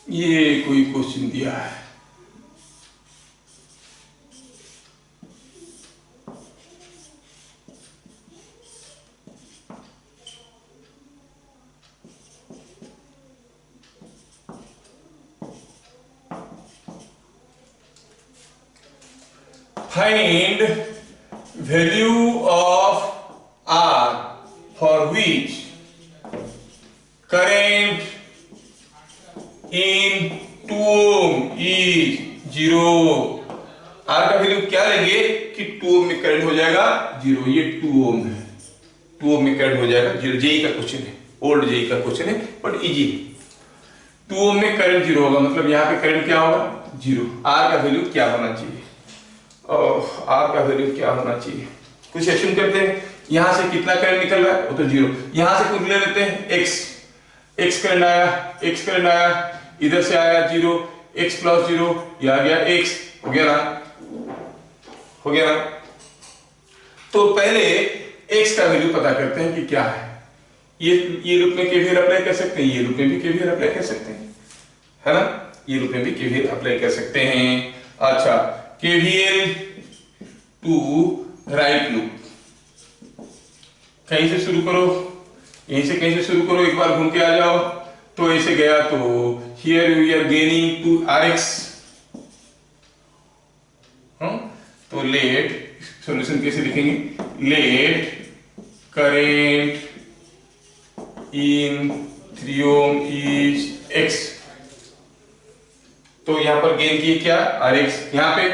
ये कोई क्वेश्चन दिया है, find value of R for which current in 2 ohm is 0। R का वैल्यू क्या लेंगे कि 2 ओम में करंट हो जाएगा 0, ये 2 ओम है, 2 ओम में करंट हो जाएगा 0, जेई का क्वेश्चन है, ओल्ड जेई का क्वेश्चन है बट इजी। 2 ओम में करंट 0 होगा, मतलब यहाँ पे करंट क्या होगा 0। R का वैल्यू क्या होना चाहिए, R का वैल्यू क्या होना चाहिए, कुछ एस्यूम करते हैं, यहां से कितना करंट निकल रहा है वो तो 0, यहां से कुछ ले लेते हैं x करंट आया, x करंट आया, इधर से आया 0, x प्लस 0, ये आ गया x, हो गया ना, हो गया ना। तो पहले x का वैल्यू पता करते हैं कि क्या है, ये लूप में केवीएल अप्लाई कर सकते हैं, ये लूप में भी केवीएल अप्लाई कर सकते हैं, है ना, ये लूप में भी केवीएल अप्लाई कर सकते हैं। अच्छा केवीएल टू राइट लूप, कहीं से शुरू करो, यहीं से कहीं से शुरू करो, एक बार घूम के आ जाओ, तो ऐसे गया तो here we are gaining to rx, तो लेट सॉल्यूशन कैसे लिखेंगे, लेट करेंट इन 3 ohm इज x, तो यहां पर गेन किए क्या rx, यहां पे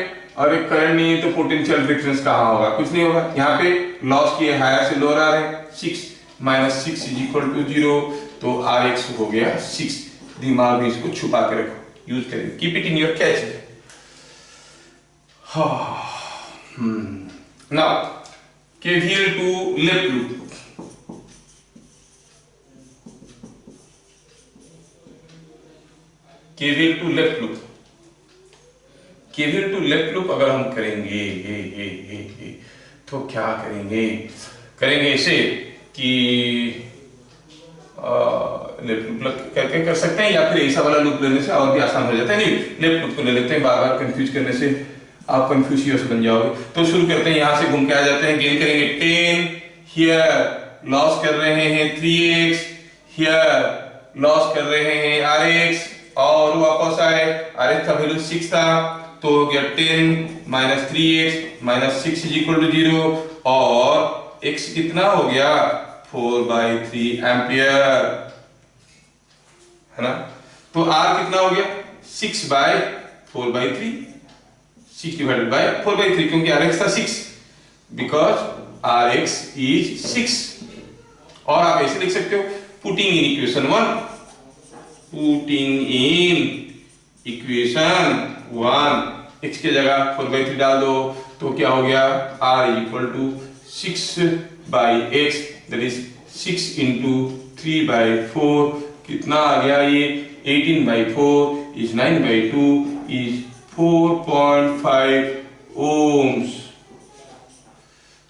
और एक करंट नहीं है तो पोटेंशियल डिफरेंस कहां होगा, कुछ नहीं होगा, यहां पे लॉस किए हायर से लोअर आ रहे हैं, 6 माइनस 6 इज इक्वल टू 0, तो rx हो गया 6। दिमाग में इसको छुपा के रखो, यूज करेंगे, keep it in your catch. Now KVL to left loop, KVL to left loop, KVL to left loop अगर हम करेंगे ये तो क्या करेंगे, करेंगे ऐसे कि लेफ्ट लूप करके कर सकते हैं, या फिर ऐसा वाला लूप लेने से और भी आसान हो जाता है, नहीं लेफ्ट लूप को ले लेते हैं, बार बार कंफ्यूज करने से आप कंफ्यूज बन जाओगे। तो शुरू करते हैं, यहां से घूम के आ जाते हैं, गेन करेंगे 10, हियर लॉस कर रहे हैं 3x, हियर लॉस कर रहे हैं rx, और वापस आए, rx का वैल्यू 6 था तो हो गया 10 minus 3x minus 6 is equal to 0 और x कितना हो गया 4/3 एम्पियर, है ना। तो r कितना हो गया 6/4/3, 6 डिवाइडेड बाय 4/3 क्योंकि rx था 6 बिकॉज rx इज 6। और आप ऐसे लिख सकते हो putting in equation 1, putting in equation 1 x की जगह 4/3 डाल दो तो क्या हो गया r is equal to 6/x that is 6 into 3/4 कितना आ गया ये 18/4 इज 9/2 इज 4.5 ohms।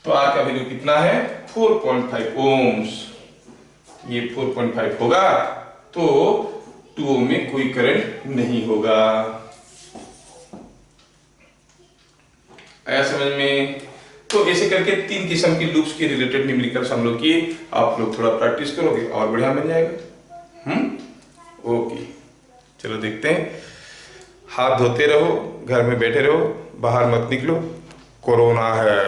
तो R का वैल्यू कितना है 4.5 ohms। ये 4.5 होगा तो 2 ohm में कोई करंट नहीं होगा। आया समझ में। तो ऐसे करके 3 किस्म की लूप्स के रिलेटेड न्यूमेरिकल्स हम लोग किए। आप लोग थोड़ा प्रैक्टिस करोगे और बढ़िया बन जाएगा। ओके चलो देखते हैं। हाथ धोते रहो, घर में बैठे रहो, बाहर मत निकलो, कोरोना है।